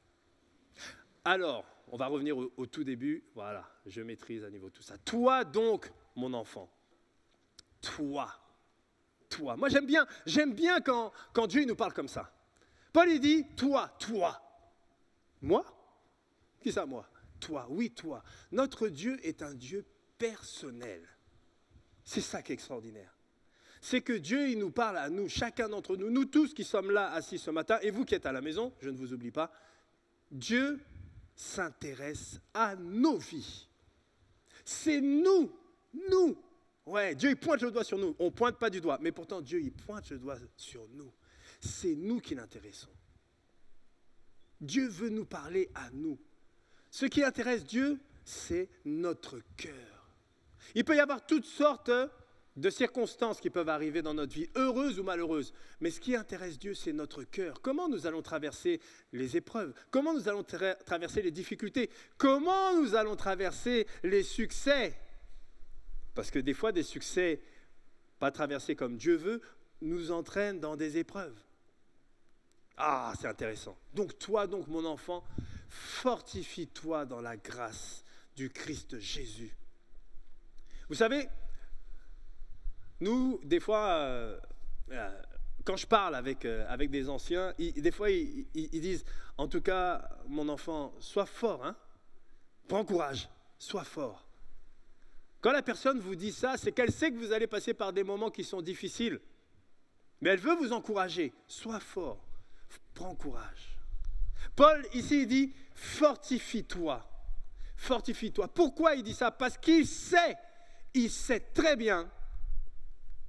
Alors, on va revenir au tout début. Voilà, je maîtrise à niveau tout ça. Toi donc, mon enfant, toi. Moi, j'aime bien quand Dieu nous parle comme ça. Paul, il dit, toi. Moi? Qui ça, moi? Toi, oui, toi. Notre Dieu est un Dieu personnel. C'est ça qui est extraordinaire. C'est que Dieu, il nous parle à nous, chacun d'entre nous, nous tous qui sommes là assis ce matin, et vous qui êtes à la maison, je ne vous oublie pas, Dieu s'intéresse à nos vies. C'est nous. Ouais, Dieu, il pointe le doigt sur nous. On ne pointe pas du doigt, mais pourtant, Dieu, il pointe le doigt sur nous. C'est nous qui l'intéressons. Dieu veut nous parler à nous. Ce qui intéresse Dieu, c'est notre cœur. Il peut y avoir toutes sortes de circonstances qui peuvent arriver dans notre vie, heureuses ou malheureuses. Mais ce qui intéresse Dieu, c'est notre cœur. Comment nous allons traverser les épreuves? Comment nous allons traverser les difficultés? Comment nous allons traverser les succès? Parce que des fois, des succès pas traversés comme Dieu veut, nous entraînent dans des épreuves. Ah, c'est intéressant. Donc toi, mon enfant, fortifie-toi dans la grâce du Christ Jésus. Vous savez, Nous, des fois, quand je parle avec des anciens, des fois, ils disent, en tout cas, mon enfant, sois fort, hein? Prends courage, sois fort. Quand la personne vous dit ça, c'est qu'elle sait que vous allez passer par des moments qui sont difficiles. Mais elle veut vous encourager. Sois fort, prends courage. Paul, ici, il dit, fortifie-toi. Fortifie-toi. Pourquoi il dit ça? Parce qu'il sait très bien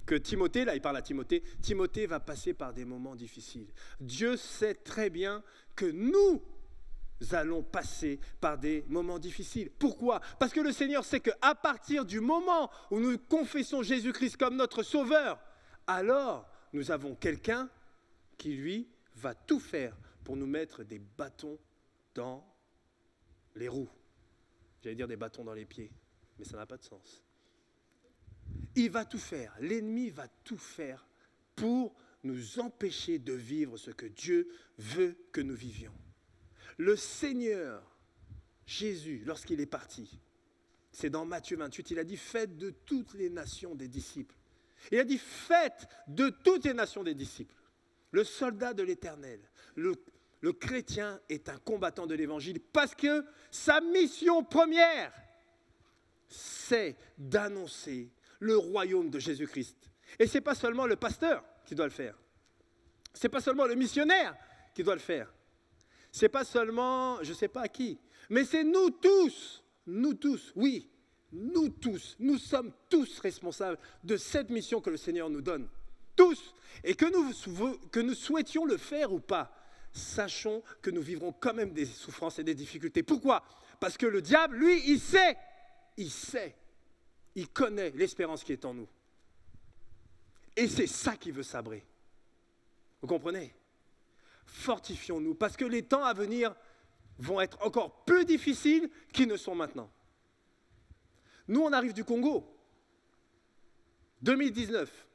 que Timothée, là il parle à Timothée, Timothée va passer par des moments difficiles. Dieu sait très bien que nous allons passer par des moments difficiles. Pourquoi? Parce que le Seigneur sait qu'à partir du moment où nous confessons Jésus-Christ comme notre Sauveur, alors nous avons quelqu'un qui, lui, va tout faire pour nous mettre des bâtons dans les roues. J'allais dire des bâtons dans les pieds, mais ça n'a pas de sens. Il va tout faire, l'ennemi va tout faire pour nous empêcher de vivre ce que Dieu veut que nous vivions. Le Seigneur, Jésus, lorsqu'il est parti, c'est dans Matthieu 28, il a dit « Faites de toutes les nations des disciples ». Il a dit « Faites de toutes les nations des disciples ». Le soldat de l'Éternel, le chrétien est un combattant de l'Évangile parce que sa mission première, c'est d'annoncer le royaume de Jésus-Christ. Et ce n'est pas seulement le pasteur qui doit le faire. Ce n'est pas seulement le missionnaire qui doit le faire. Ce n'est pas seulement, je ne sais pas qui, mais c'est nous tous, oui, nous tous, nous sommes tous responsables de cette mission que le Seigneur nous donne. Tous. Et que nous souhaitions le faire ou pas, sachons que nous vivrons quand même des souffrances et des difficultés. Pourquoi? Parce que le diable, lui, il sait, il connaît l'espérance qui est en nous. Et c'est ça qu'il veut sabrer. Vous comprenez? Fortifions-nous, parce que les temps à venir vont être encore plus difficiles qu'ils ne sont maintenant. Nous, on arrive du Congo. 2019.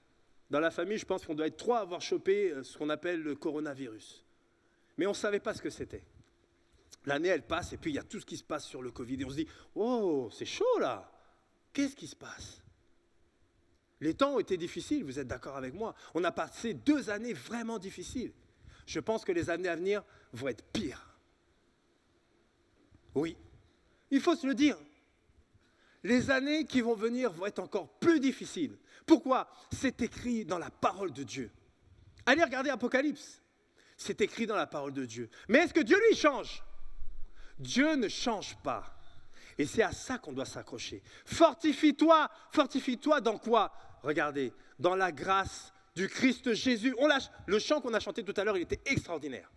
Dans la famille, je pense qu'on doit être 3 à avoir chopé ce qu'on appelle le coronavirus. Mais on ne savait pas ce que c'était. L'année, elle passe, et puis il y a tout ce qui se passe sur le Covid. Et on se dit, oh, c'est chaud là. Qu'est-ce qui se passe? Les temps ont été difficiles, vous êtes d'accord avec moi? On a passé 2 années vraiment difficiles. Je pense que les années à venir vont être pires. Oui, il faut se le dire. Les années qui vont venir vont être encore plus difficiles. Pourquoi? C'est écrit dans la parole de Dieu. Allez regarder Apocalypse. C'est écrit dans la parole de Dieu. Mais est-ce que Dieu, lui, change? Dieu ne change pas. Et c'est à ça qu'on doit s'accrocher. Fortifie-toi. Fortifie-toi dans quoi? Regardez, dans la grâce du Christ Jésus. Le chant qu'on a chanté tout à l'heure, il était extraordinaire.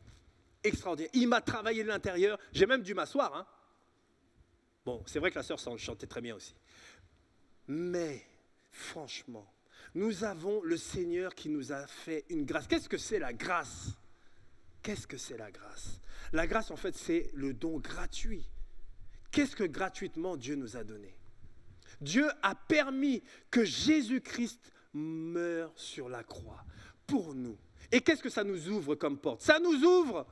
Extraordinaire. Il m'a travaillé de l'intérieur. J'ai même dû m'asseoir. Hein. Bon, c'est vrai que la sœur chantait très bien aussi. Mais, franchement, nous avons le Seigneur qui nous a fait une grâce. Qu'est-ce que c'est la grâce? Qu'est-ce que c'est la grâce? La grâce, en fait, c'est le don gratuit. Qu'est-ce que gratuitement Dieu nous a donné? Dieu a permis que Jésus-Christ meure sur la croix pour nous. Et qu'est-ce que ça nous ouvre comme porte? Ça nous ouvre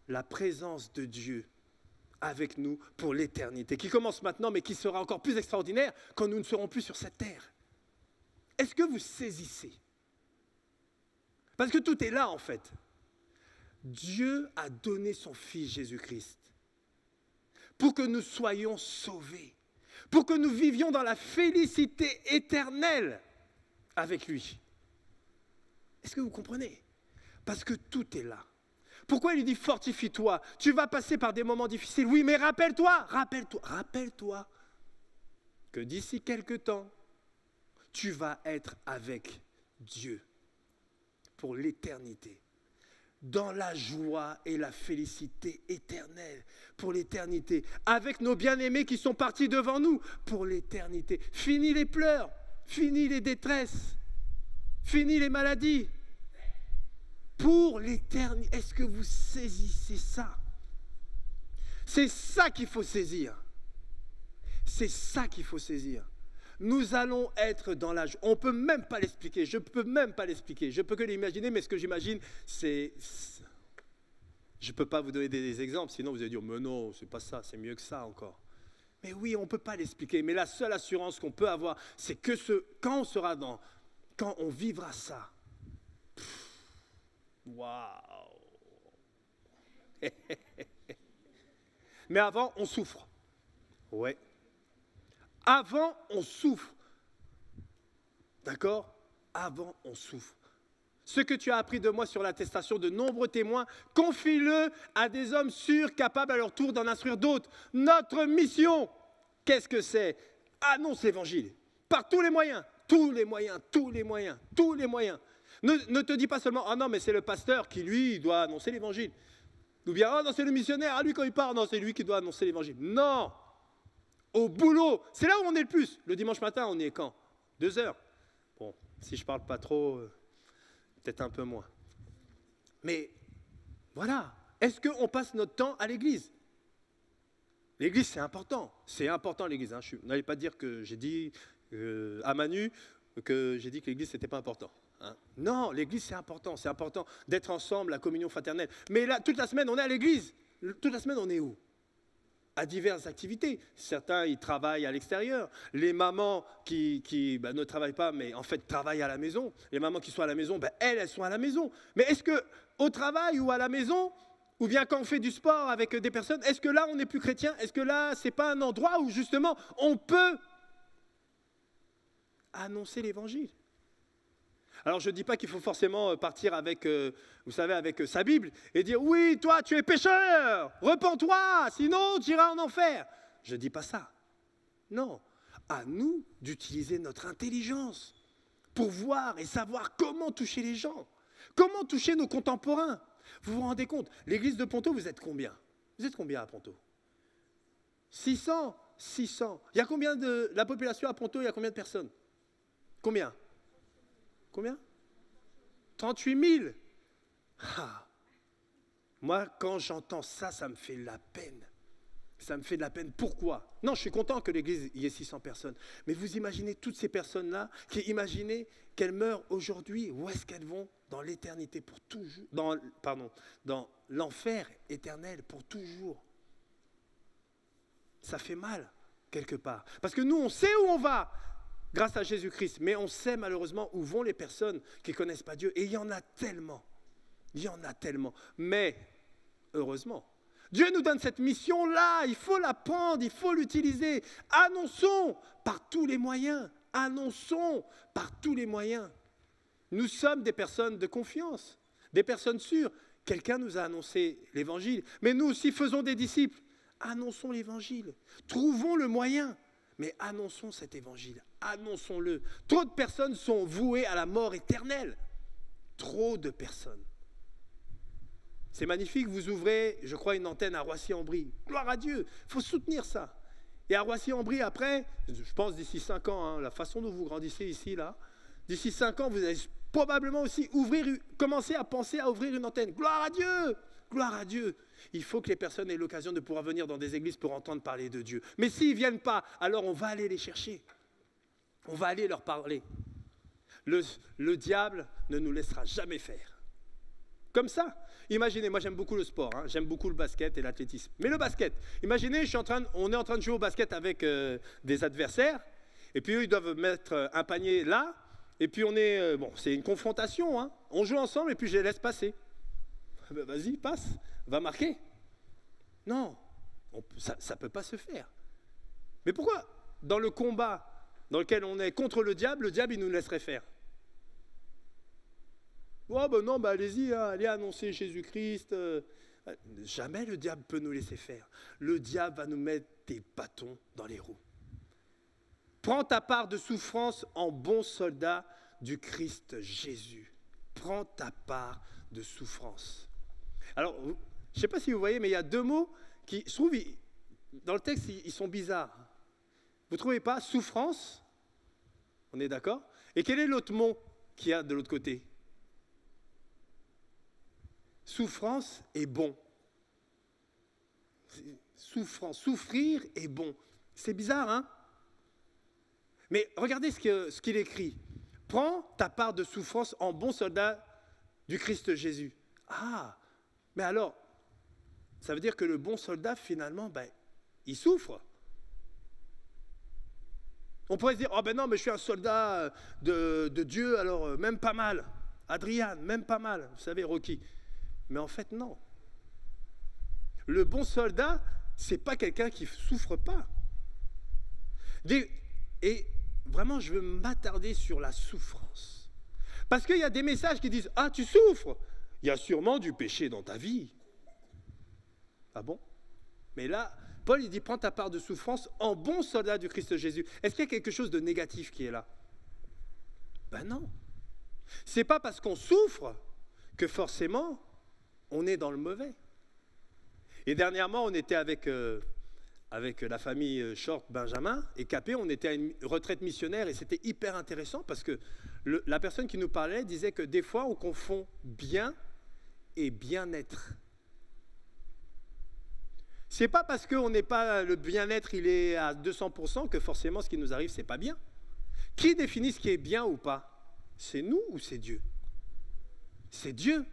la présence de Dieu avec nous pour l'éternité, qui commence maintenant, mais qui sera encore plus extraordinaire quand nous ne serons plus sur cette terre. Est-ce que vous saisissez? Parce que tout est là, en fait. Dieu a donné son Fils Jésus-Christ pour que nous soyons sauvés, pour que nous vivions dans la félicité éternelle avec lui. Est-ce que vous comprenez? Parce que tout est là. Pourquoi il lui dit fortifie-toi? Tu vas passer par des moments difficiles. Oui, mais rappelle-toi que d'ici quelque temps, tu vas être avec Dieu pour l'éternité. Dans la joie et la félicité éternelle, pour l'éternité, avec nos bien-aimés qui sont partis devant nous, pour l'éternité. Fini les pleurs, fini les détresses, fini les maladies, pour l'éternité. Est-ce que vous saisissez ça? C'est ça qu'il faut saisir. C'est ça qu'il faut saisir. Nous allons être dans la joie. On ne peut même pas l'expliquer. Je ne peux même pas l'expliquer. Je ne peux que l'imaginer, mais ce que j'imagine, c'est... Je ne peux pas vous donner des exemples, sinon vous allez dire, mais non, c'est pas ça, c'est mieux que ça encore. Mais oui, on ne peut pas l'expliquer. Mais la seule assurance qu'on peut avoir, c'est que quand on vivra ça, waouh. Mais avant, on souffre. Ouais. Avant, on souffre. D'accord? Avant, on souffre. Ce que tu as appris de moi sur l'attestation de nombreux témoins, confie-le à des hommes sûrs, capables à leur tour d'en instruire d'autres. Notre mission, qu'est-ce que c'est? Annonce l'évangile. Par tous les moyens, tous les moyens, tous les moyens, tous les moyens. Ne te dis pas seulement, ah non, mais c'est le pasteur qui, lui, doit annoncer l'évangile. Ou bien, ah non, c'est le missionnaire, ah lui, quand il part, non, c'est lui qui doit annoncer l'évangile. Non! Au boulot, c'est là où on est le plus. Le dimanche matin, on y est quand? 2 heures. Bon, si je ne parle pas trop, peut-être un peu moins. Mais voilà, est-ce qu'on passe notre temps à l'église? L'église, c'est important. C'est important, l'église. Hein. N'allez pas dire que j'ai dit à Manu que j'ai dit que l'église, ce n'était pas important. Hein. Non, l'église, c'est important. C'est important d'être ensemble, la communion fraternelle. Mais là, toute la semaine, on est à l'église. Toute la semaine, on est où? À diverses activités. Certains, ils travaillent à l'extérieur. Les mamans qui ne travaillent pas, mais en fait travaillent à la maison. Les mamans qui sont à la maison, elles sont à la maison. Mais est-ce qu'au travail ou à la maison, ou bien quand on fait du sport avec des personnes, est-ce que là, on n'est plus chrétien? Est-ce que là, ce n'est pas un endroit où justement, on peut annoncer l'évangile? Alors, je ne dis pas qu'il faut forcément partir avec, vous savez, avec sa Bible et dire « Oui, toi, tu es pécheur, repens-toi, sinon tu iras en enfer. » Je ne dis pas ça. Non, à nous d'utiliser notre intelligence pour voir et savoir comment toucher les gens, comment toucher nos contemporains. Vous vous rendez compte, l'église de Ponto, vous êtes combien? Vous êtes combien à Ponto? 600. 600. Il y a combien de la population à Ponto? Il y a combien de personnes? Combien? Combien? 38 000. Ah. Moi, quand j'entends ça, ça me fait de la peine. Ça me fait de la peine. Pourquoi? Non, je suis content que l'église y ait 600 personnes. Mais vous imaginez toutes ces personnes-là, imaginez qu'elles meurent aujourd'hui. Où est-ce qu'elles vont? Dans l'éternité pour toujours. Dans l'enfer éternel pour toujours. Ça fait mal, quelque part. Parce que nous, on sait où on va. Grâce à Jésus-Christ, mais on sait malheureusement où vont les personnes qui ne connaissent pas Dieu. Et il y en a tellement. Il y en a tellement. Mais, heureusement, Dieu nous donne cette mission-là. Il faut la prendre, il faut l'utiliser. Annonçons par tous les moyens. Annonçons par tous les moyens. Nous sommes des personnes de confiance, des personnes sûres. Quelqu'un nous a annoncé l'évangile. Mais nous aussi faisons des disciples. Annonçons l'évangile. Trouvons le moyen. Mais annonçons cet évangile, annonçons-le. Trop de personnes sont vouées à la mort éternelle. Trop de personnes. C'est magnifique, vous ouvrez, je crois, une antenne à Roissy-en-Brie. Gloire à Dieu, il faut soutenir ça. Et à Roissy-en-Brie, après, je pense d'ici 5 ans, hein, la façon dont vous grandissez ici, là, d'ici 5 ans, vous allez probablement aussi commencer à penser à ouvrir une antenne. Gloire à Dieu! Gloire à Dieu. Il faut que les personnes aient l'occasion de pouvoir venir dans des églises pour entendre parler de Dieu. Mais s'ils ne viennent pas, alors on va aller les chercher. On va aller leur parler. Le diable ne nous laissera jamais faire. Comme ça. Imaginez, moi j'aime beaucoup le sport, hein, j'aime beaucoup le basket et l'athlétisme. Mais le basket, imaginez, on est en train de jouer au basket avec des adversaires, et puis eux ils doivent mettre un panier là, et puis c'est une confrontation, hein. On joue ensemble et puis je les laisse passer. Ben vas-y, passe, va marquer. Non, ça ne peut pas se faire. Mais pourquoi, dans le combat dans lequel on est contre le diable, il nous laisserait faire? Oh ben non, allez-y, hein, allez annoncer Jésus-Christ. Jamais le diable peut nous laisser faire. Le diable va nous mettre des bâtons dans les roues. Prends ta part de souffrance en bon soldat du Christ Jésus. Prends ta part de souffrance. Alors, je ne sais pas si vous voyez, mais il y a 2 mots qui, je trouve, dans le texte, ils sont bizarres. Vous ne trouvez pas? Souffrance, on est d'accord? Et quel est l'autre mot qu'il y a de l'autre côté? Souffrance est bon. Souffrance, souffrir est bon. C'est bizarre, hein? Mais regardez ce qu'il écrit. Prends ta part de souffrance en bon soldat du Christ Jésus. Ah, mais alors, ça veut dire que le bon soldat, finalement, il souffre. On pourrait se dire, oh ben non, mais je suis un soldat de Dieu, alors même pas mal. Adrian, même pas mal. Vous savez, Rocky. Mais en fait, non. Le bon soldat, c'est pas quelqu'un qui souffre pas. Et vraiment, je veux m'attarder sur la souffrance. Parce qu'il y a des messages qui disent, ah, tu souffres. Il y a sûrement du péché dans ta vie. Ah bon? Mais là, Paul, il dit, prends ta part de souffrance en bon soldat du Christ Jésus. Est-ce qu'il y a quelque chose de négatif qui est là? Ben non. C'est pas parce qu'on souffre que forcément, on est dans le mauvais. Et dernièrement, on était avec la famille Short Benjamin et Capé, on était à une retraite missionnaire et c'était hyper intéressant parce que la personne qui nous parlait disait que des fois, on confond bien et bien-être. C'est pas parce qu'on n'est pas, le bien-être, il est à 200% que forcément ce qui nous arrive, c'est pas bien. Qui définit ce qui est bien ou pas? C'est nous ou c'est Dieu? C'est Dieu.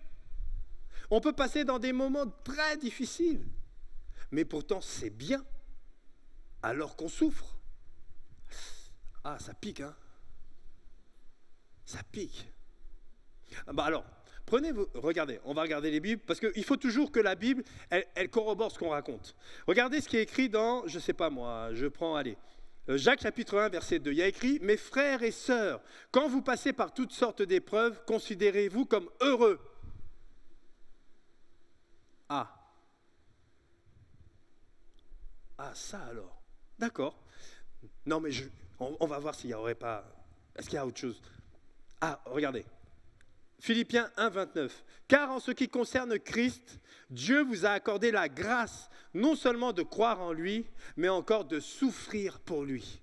On peut passer dans des moments très difficiles, mais pourtant c'est bien, alors qu'on souffre. Ah, ça pique, hein? Ça pique. Bah alors, regardez, on va regarder les Bibles, parce qu'il faut toujours que la Bible, elle corrobore ce qu'on raconte. Regardez ce qui est écrit dans, je ne sais pas moi, je prends, allez, Jacques chapitre 1, verset 2. Il y a écrit, « Mes frères et sœurs, quand vous passez par toutes sortes d'épreuves, considérez-vous comme heureux. » Ah. Ah, ça alors. D'accord. Non, mais on va voir s'il n'y aurait pas... Est-ce qu'il y a autre chose? Ah, regardez. Philippiens 1, 29. « Car en ce qui concerne Christ, Dieu vous a accordé la grâce, non seulement de croire en lui, mais encore de souffrir pour lui. »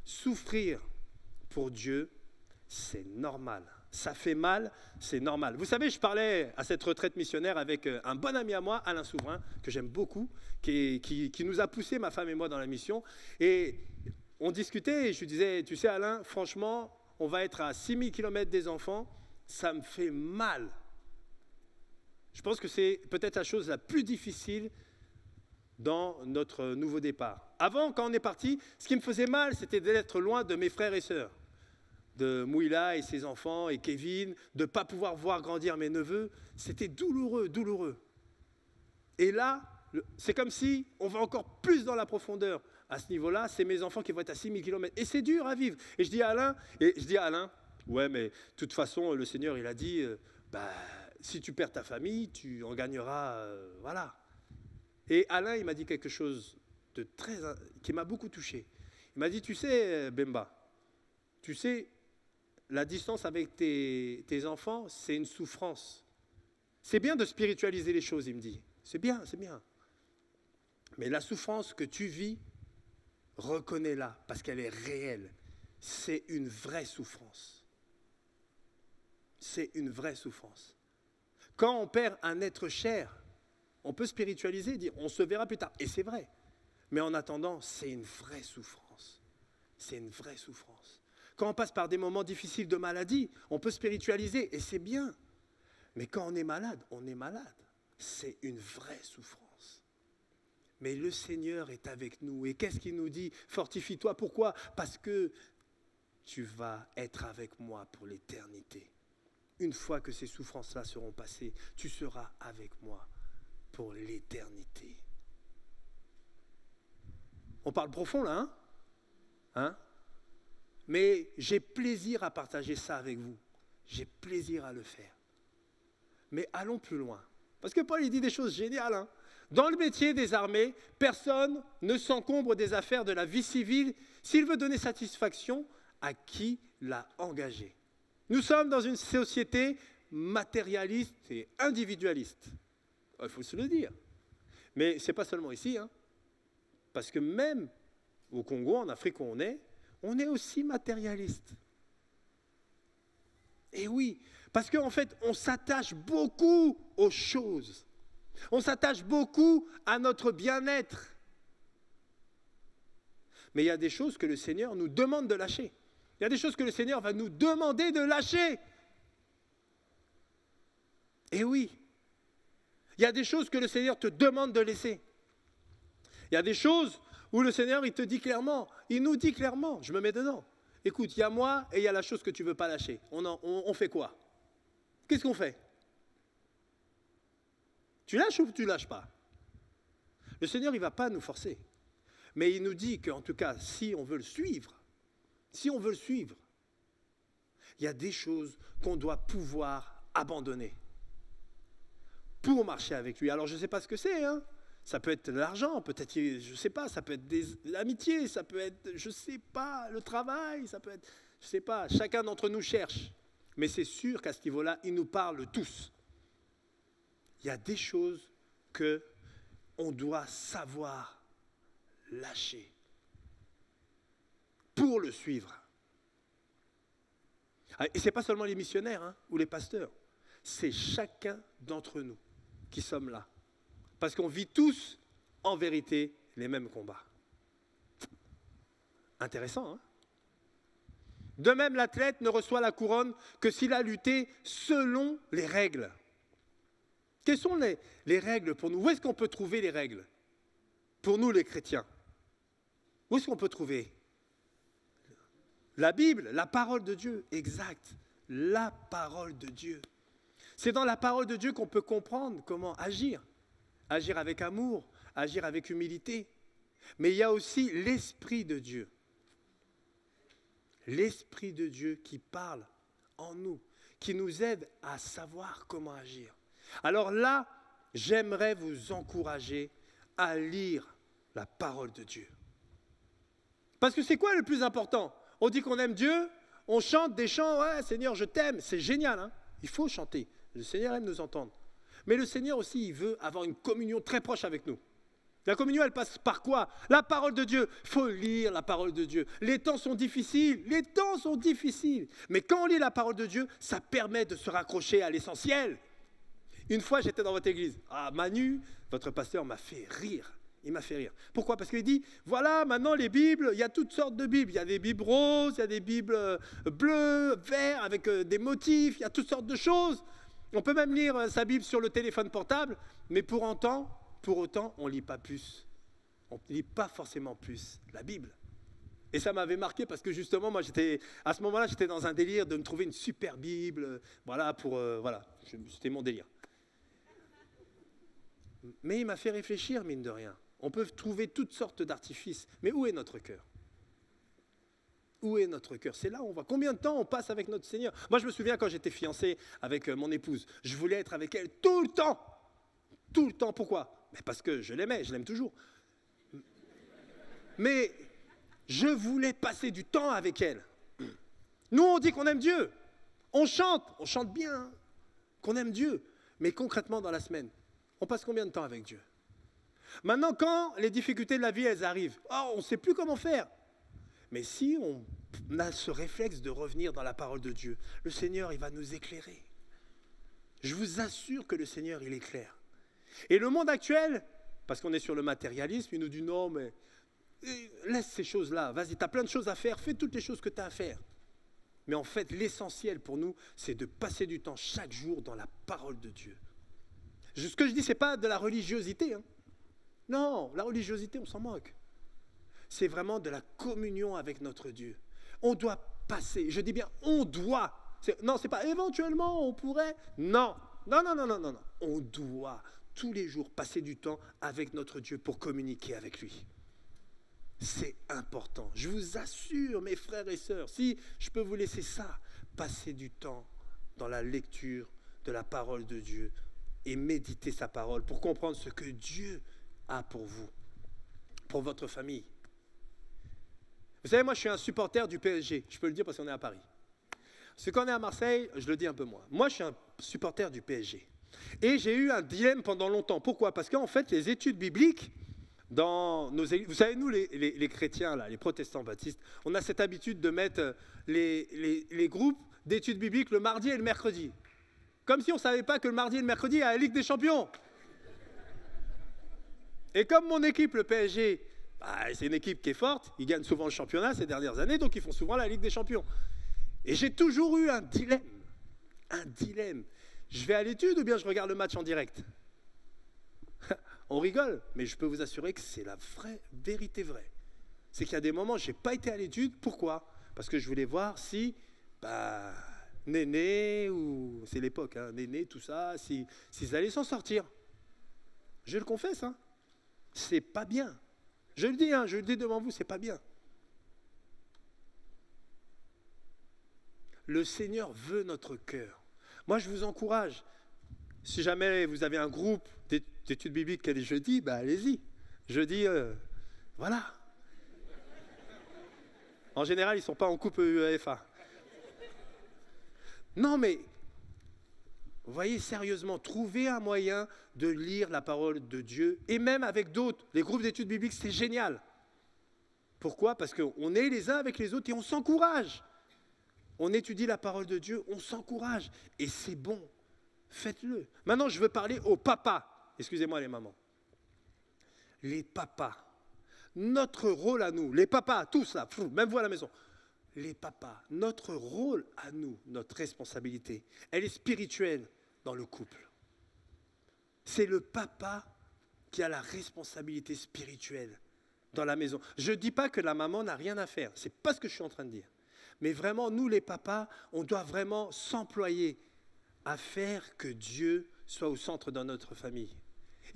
Souffrir pour Dieu, c'est normal. Ça fait mal, c'est normal. Vous savez, je parlais à cette retraite missionnaire avec un bon ami à moi, Alain Souverain, que j'aime beaucoup, qui nous a poussé, ma femme et moi, dans la mission. Et on discutait et je lui disais, tu sais Alain, franchement, on va être à 6000 km des enfants, ça me fait mal. Je pense que c'est peut-être la chose la plus difficile dans notre nouveau départ. Avant, quand on est parti, ce qui me faisait mal, c'était d'être loin de mes frères et sœurs, de Mouila et ses enfants et Kevin, de ne pas pouvoir voir grandir mes neveux. C'était douloureux, douloureux. Et là, c'est comme si on va encore plus dans la profondeur. À ce niveau-là, c'est mes enfants qui vont être à 6000 km. Et c'est dur à vivre. Et je dis à Alain, ouais, mais de toute façon, le Seigneur, il a dit, si tu perds ta famille, tu en gagneras, voilà. Et Alain, il m'a dit quelque chose qui m'a beaucoup touché. Il m'a dit, tu sais, Bemba, tu sais, la distance avec tes enfants, c'est une souffrance. C'est bien de spiritualiser les choses, il me dit. C'est bien, c'est bien. Mais la souffrance que tu vis, reconnais-la, parce qu'elle est réelle. C'est une vraie souffrance. C'est une vraie souffrance. Quand on perd un être cher, on peut spiritualiser, dire on se verra plus tard. Et c'est vrai. Mais en attendant, c'est une vraie souffrance. C'est une vraie souffrance. Quand on passe par des moments difficiles de maladie, on peut spiritualiser et c'est bien. Mais quand on est malade, on est malade. C'est une vraie souffrance. Mais le Seigneur est avec nous. Et qu'est-ce qu'il nous dit? Fortifie-toi. Pourquoi? Parce que tu vas être avec moi pour l'éternité. Une fois que ces souffrances-là seront passées, tu seras avec moi pour l'éternité. On parle profond là, hein? Mais j'ai plaisir à partager ça avec vous. J'ai plaisir à le faire. Mais allons plus loin. Parce que Paul, il dit des choses géniales. Hein? Dans le métier des armées, personne ne s'encombre des affaires de la vie civile s'il veut donner satisfaction à qui l'a engagé. Nous sommes dans une société matérialiste et individualiste. Il faut se le dire. Mais ce n'est pas seulement ici. Hein? Parce que même au Congo, en Afrique où on est aussi matérialiste. Et oui, parce qu'en fait, on s'attache beaucoup aux choses. On s'attache beaucoup à notre bien-être. Mais il y a des choses que le Seigneur nous demande de lâcher. Il y a des choses que le Seigneur va nous demander de lâcher. Et oui, il Il y a des choses que le Seigneur te demande de laisser. Il y a des choses où le Seigneur, il te dit clairement, il nous dit clairement, je me mets dedans. Écoute, il y a moi et il y a la chose que tu ne veux pas lâcher. On fait quoi? Qu'est-ce qu'on fait? Tu lâches ou tu ne lâches pas? Le Seigneur, il ne va pas nous forcer. Mais il nous dit qu'en tout cas, si on veut le suivre, il y a des choses qu'on doit pouvoir abandonner pour marcher avec lui. Alors, je ne sais pas ce que c'est, hein. Ça peut être l'argent, peut-être, je ne sais pas, ça peut être l'amitié, ça peut être, je ne sais pas, le travail, ça peut être, je ne sais pas, chacun d'entre nous cherche. Mais c'est sûr qu'à ce niveau-là, il nous parle tous. Il y a des choses qu'on doit savoir lâcher pour le suivre. Et ce n'est pas seulement les missionnaires hein, ou les pasteurs, c'est chacun d'entre nous qui sommes là. Parce qu'on vit tous, en vérité, les mêmes combats. Intéressant, hein? De même, l'athlète ne reçoit la couronne que s'il a lutté selon les règles. Quelles sont les règles pour nous? Où est-ce qu'on peut trouver les règles? Pour nous, les chrétiens. Où est-ce qu'on peut trouver? La Bible, la parole de Dieu, exact. La parole de Dieu. C'est dans la parole de Dieu qu'on peut comprendre comment agir. Agir avec amour, agir avec humilité. Mais il y a aussi l'Esprit de Dieu. L'Esprit de Dieu qui parle en nous, qui nous aide à savoir comment agir. Alors là, j'aimerais vous encourager à lire la parole de Dieu. Parce que c'est quoi le plus important? On dit qu'on aime Dieu, on chante des chants, ouais, Seigneur, je t'aime, c'est génial, hein? Il faut chanter, le Seigneur aime nous entendre. Mais le Seigneur aussi, il veut avoir une communion très proche avec nous. La communion, elle passe par quoi? La parole de Dieu. Il faut lire la parole de Dieu. Les temps sont difficiles. Mais quand on lit la parole de Dieu, ça permet de se raccrocher à l'essentiel. Une fois, j'étais dans votre église. Ah, Manu, votre pasteur m'a fait rire. Il m'a fait rire. Pourquoi? Parce qu'il dit, voilà, maintenant les Bibles, il y a toutes sortes de Bibles. Il y a des Bibles roses, il y a des Bibles bleues, vertes, avec des motifs, il y a toutes sortes de choses. On peut même lire sa Bible sur le téléphone portable, mais pour autant, on ne lit pas plus. On ne lit pas forcément plus la Bible. Et ça m'avait marqué parce que justement, moi, à ce moment-là, j'étais dans un délire de me trouver une super Bible. Voilà, c'était mon délire. Mais il m'a fait réfléchir, mine de rien. On peut trouver toutes sortes d'artifices. Mais où est notre cœur? Où est notre cœur? C'est là où on voit. Combien de temps on passe avec notre Seigneur? Moi, je me souviens quand j'étais fiancé avec mon épouse. Je voulais être avec elle tout le temps. Tout le temps. Pourquoi? Mais parce que je l'aimais, je l'aime toujours. Mais je voulais passer du temps avec elle. Nous, on dit qu'on aime Dieu. On chante bien, hein, qu'on aime Dieu. Mais concrètement, dans la semaine, on passe combien de temps avec Dieu? Maintenant, quand les difficultés de la vie, elles arrivent, on ne sait plus comment faire. Mais si on a ce réflexe de revenir dans la parole de Dieu, le Seigneur, il va nous éclairer. Je vous assure que le Seigneur, il éclaire. Et le monde actuel, parce qu'on est sur le matérialisme, il nous dit non, mais laisse ces choses-là, vas-y, tu as plein de choses à faire, fais toutes les choses que tu as à faire. Mais en fait, l'essentiel pour nous, c'est de passer du temps chaque jour dans la parole de Dieu. Ce que je dis, ce n'est pas de la religiosité. Hein. Non, la religiosité, on s'en moque. C'est vraiment de la communion avec notre Dieu. On doit passer, je dis bien on doit. Non, ce n'est pas éventuellement, on pourrait. Non. On doit tous les jours passer du temps avec notre Dieu pour communiquer avec lui. C'est important. Je vous assure, mes frères et sœurs, si je peux vous laisser ça, passer du temps dans la lecture de la parole de Dieu et méditer sa parole pour comprendre ce que Dieu a pour vous, pour votre famille. Vous savez, moi, je suis un supporter du PSG. Je peux le dire parce qu'on est à Paris. Parce que quand on est à Marseille, je le dis un peu moins. Moi, je suis un supporter du PSG. Et j'ai eu un dilemme pendant longtemps. Pourquoi? Parce qu'en fait, les études bibliques, dans nos églises, vous savez, nous, les chrétiens, là, les protestants baptistes, on a cette habitude de mettre les groupes d'études bibliques le mardi et le mercredi. Comme si on ne savait pas que le mardi et le mercredi, il y a la Ligue des Champions. Et comme mon équipe, le PSG, c'est une équipe qui est forte, ils gagnent souvent le championnat ces dernières années, donc ils font souvent la Ligue des Champions. Et j'ai toujours eu un dilemme. Je vais à l'étude ou bien je regarde le match en direct? On rigole, mais je peux vous assurer que c'est la vraie vérité vraie. C'est qu'il y a des moments où je n'ai pas été à l'étude. Pourquoi? Parce que je voulais voir si, Néné, ou c'est l'époque, hein, Néné, tout ça, s'ils allaient s'en sortir. Je le confesse, hein. C'est pas bien. Je le dis, hein, je le dis devant vous, c'est pas bien. Le Seigneur veut notre cœur. Moi, je vous encourage. Si jamais vous avez un groupe d'études bibliques qui est les jeudis, allez-y. Jeudi, voilà. En général, ils ne sont pas en couple UEFA. Non, mais, vous voyez, sérieusement, trouvez un moyen de lire la parole de Dieu, et même avec d'autres. Les groupes d'études bibliques, c'est génial. Pourquoi? Parce qu'on est les uns avec les autres et on s'encourage. On étudie la parole de Dieu, on s'encourage. Et c'est bon. Faites-le. Maintenant, je veux parler aux papas. Excusez-moi les mamans. Les papas. Notre rôle à nous, les papas, tous là, même vous à la maison. Les papas, notre rôle à nous, notre responsabilité, elle est spirituelle dans le couple. C'est le papa qui a la responsabilité spirituelle dans la maison. Je ne dis pas que la maman n'a rien à faire. Ce n'est pas ce que je suis en train de dire. Mais vraiment, nous les papas, on doit vraiment s'employer à faire que Dieu soit au centre de notre famille.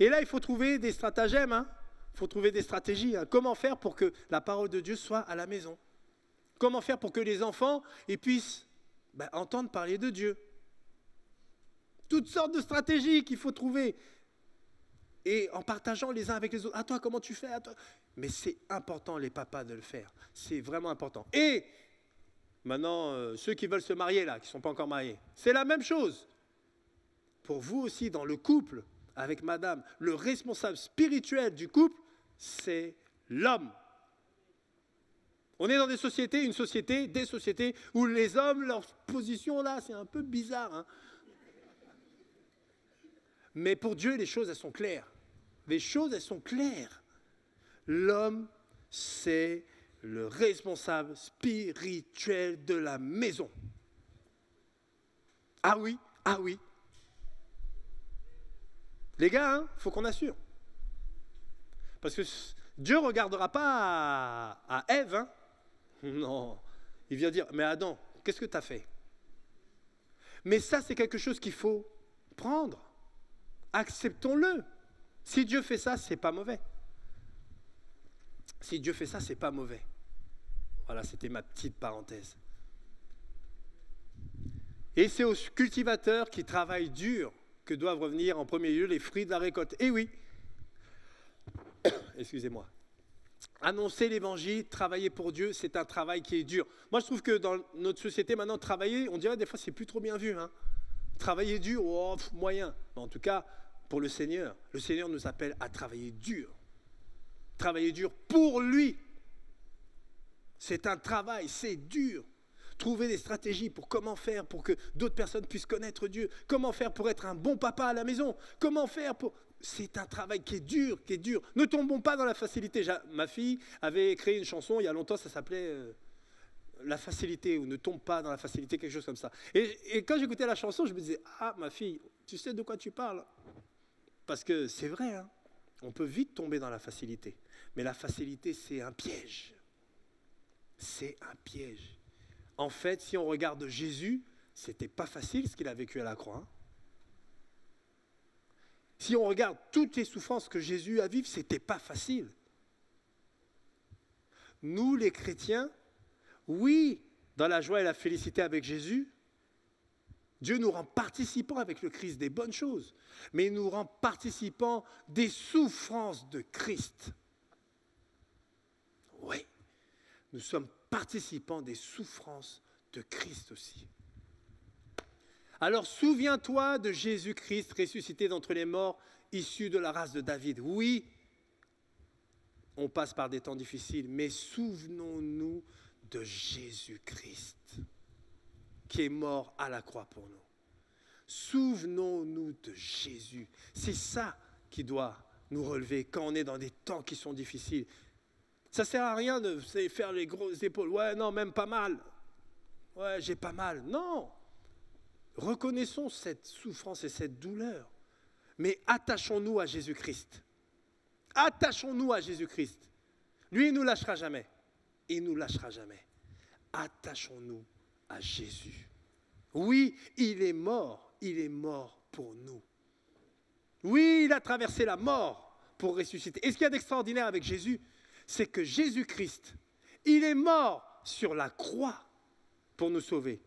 Et là, il faut trouver des stratagèmes, hein. Il faut trouver des stratégies. Hein. Comment faire pour que la parole de Dieu soit à la maison? Comment faire pour que les enfants ils puissent entendre parler de Dieu? Toutes sortes de stratégies qu'il faut trouver. Et en partageant les uns avec les autres. À toi, comment tu fais? À toi. Mais c'est important, les papas, de le faire. C'est vraiment important. Et maintenant, ceux qui veulent se marier, là, qui ne sont pas encore mariés, c'est la même chose. Pour vous aussi, dans le couple, avec madame, le responsable spirituel du couple, c'est l'homme. On est dans des sociétés, des sociétés où les hommes, leur position là, c'est un peu bizarre. Hein. Mais pour Dieu, les choses, elles sont claires. Les choses, elles sont claires. L'homme, c'est le responsable spirituel de la maison. Ah oui, ah oui. Les gars, il faut qu'on assure. Parce que Dieu ne regardera pas à Ève. Hein. Non. Il vient dire, mais Adam, qu'est-ce que tu as fait? Mais ça, c'est quelque chose qu'il faut prendre. Acceptons-le. Si Dieu fait ça, c'est pas mauvais. Si Dieu fait ça, c'est pas mauvais. Voilà, c'était ma petite parenthèse. Et c'est aux cultivateurs qui travaillent dur que doivent revenir en premier lieu les fruits de la récolte. Et oui, excusez-moi, annoncer l'évangile, travailler pour Dieu, c'est un travail qui est dur. Moi, je trouve que dans notre société, maintenant, travailler, on dirait des fois, c'est plus trop bien vu. Hein. Travailler dur, moyen. Mais en tout cas, pour le Seigneur nous appelle à travailler dur. Travailler dur pour lui. C'est un travail, c'est dur. Trouver des stratégies pour comment faire pour que d'autres personnes puissent connaître Dieu. Comment faire pour être un bon papa à la maison. Comment faire pour... C'est un travail qui est dur, qui est dur. Ne tombons pas dans la facilité. Ma fille avait créé une chanson il y a longtemps, ça s'appelait La facilité, ou Ne tombe pas dans la facilité, quelque chose comme ça. Et quand j'écoutais la chanson, je me disais, ah ma fille, tu sais de quoi tu parles? Parce que c'est vrai, hein, on peut vite tomber dans la facilité. Mais la facilité, c'est un piège. C'est un piège. En fait, si on regarde Jésus, c'était pas facile ce qu'il a vécu à la croix. Hein. Si on regarde toutes les souffrances que Jésus a vécues, c'était pas facile. Nous, les chrétiens, oui, dans la joie et la félicité avec Jésus, Dieu nous rend participants avec le Christ des bonnes choses, mais il nous rend participants des souffrances de Christ. Oui, nous sommes participants des souffrances de Christ aussi. Alors souviens-toi de Jésus-Christ ressuscité d'entre les morts, issu de la race de David. Oui, on passe par des temps difficiles, mais souvenons-nous de Jésus-Christ qui est mort à la croix pour nous. Souvenons-nous de Jésus. C'est ça qui doit nous relever quand on est dans des temps qui sont difficiles. Ça ne sert à rien de faire les grosses épaules. Ouais, non, même pas mal. Ouais, j'ai pas mal. Non. Reconnaissons cette souffrance et cette douleur. Mais attachons-nous à Jésus-Christ. Attachons-nous à Jésus-Christ. Lui, il ne nous lâchera jamais. Il ne nous lâchera jamais. Attachons-nous à Jésus. Oui, il est mort pour nous. Oui, il a traversé la mort pour ressusciter. Et ce qu'il y a d'extraordinaire avec Jésus, c'est que Jésus-Christ, il est mort sur la croix pour nous sauver.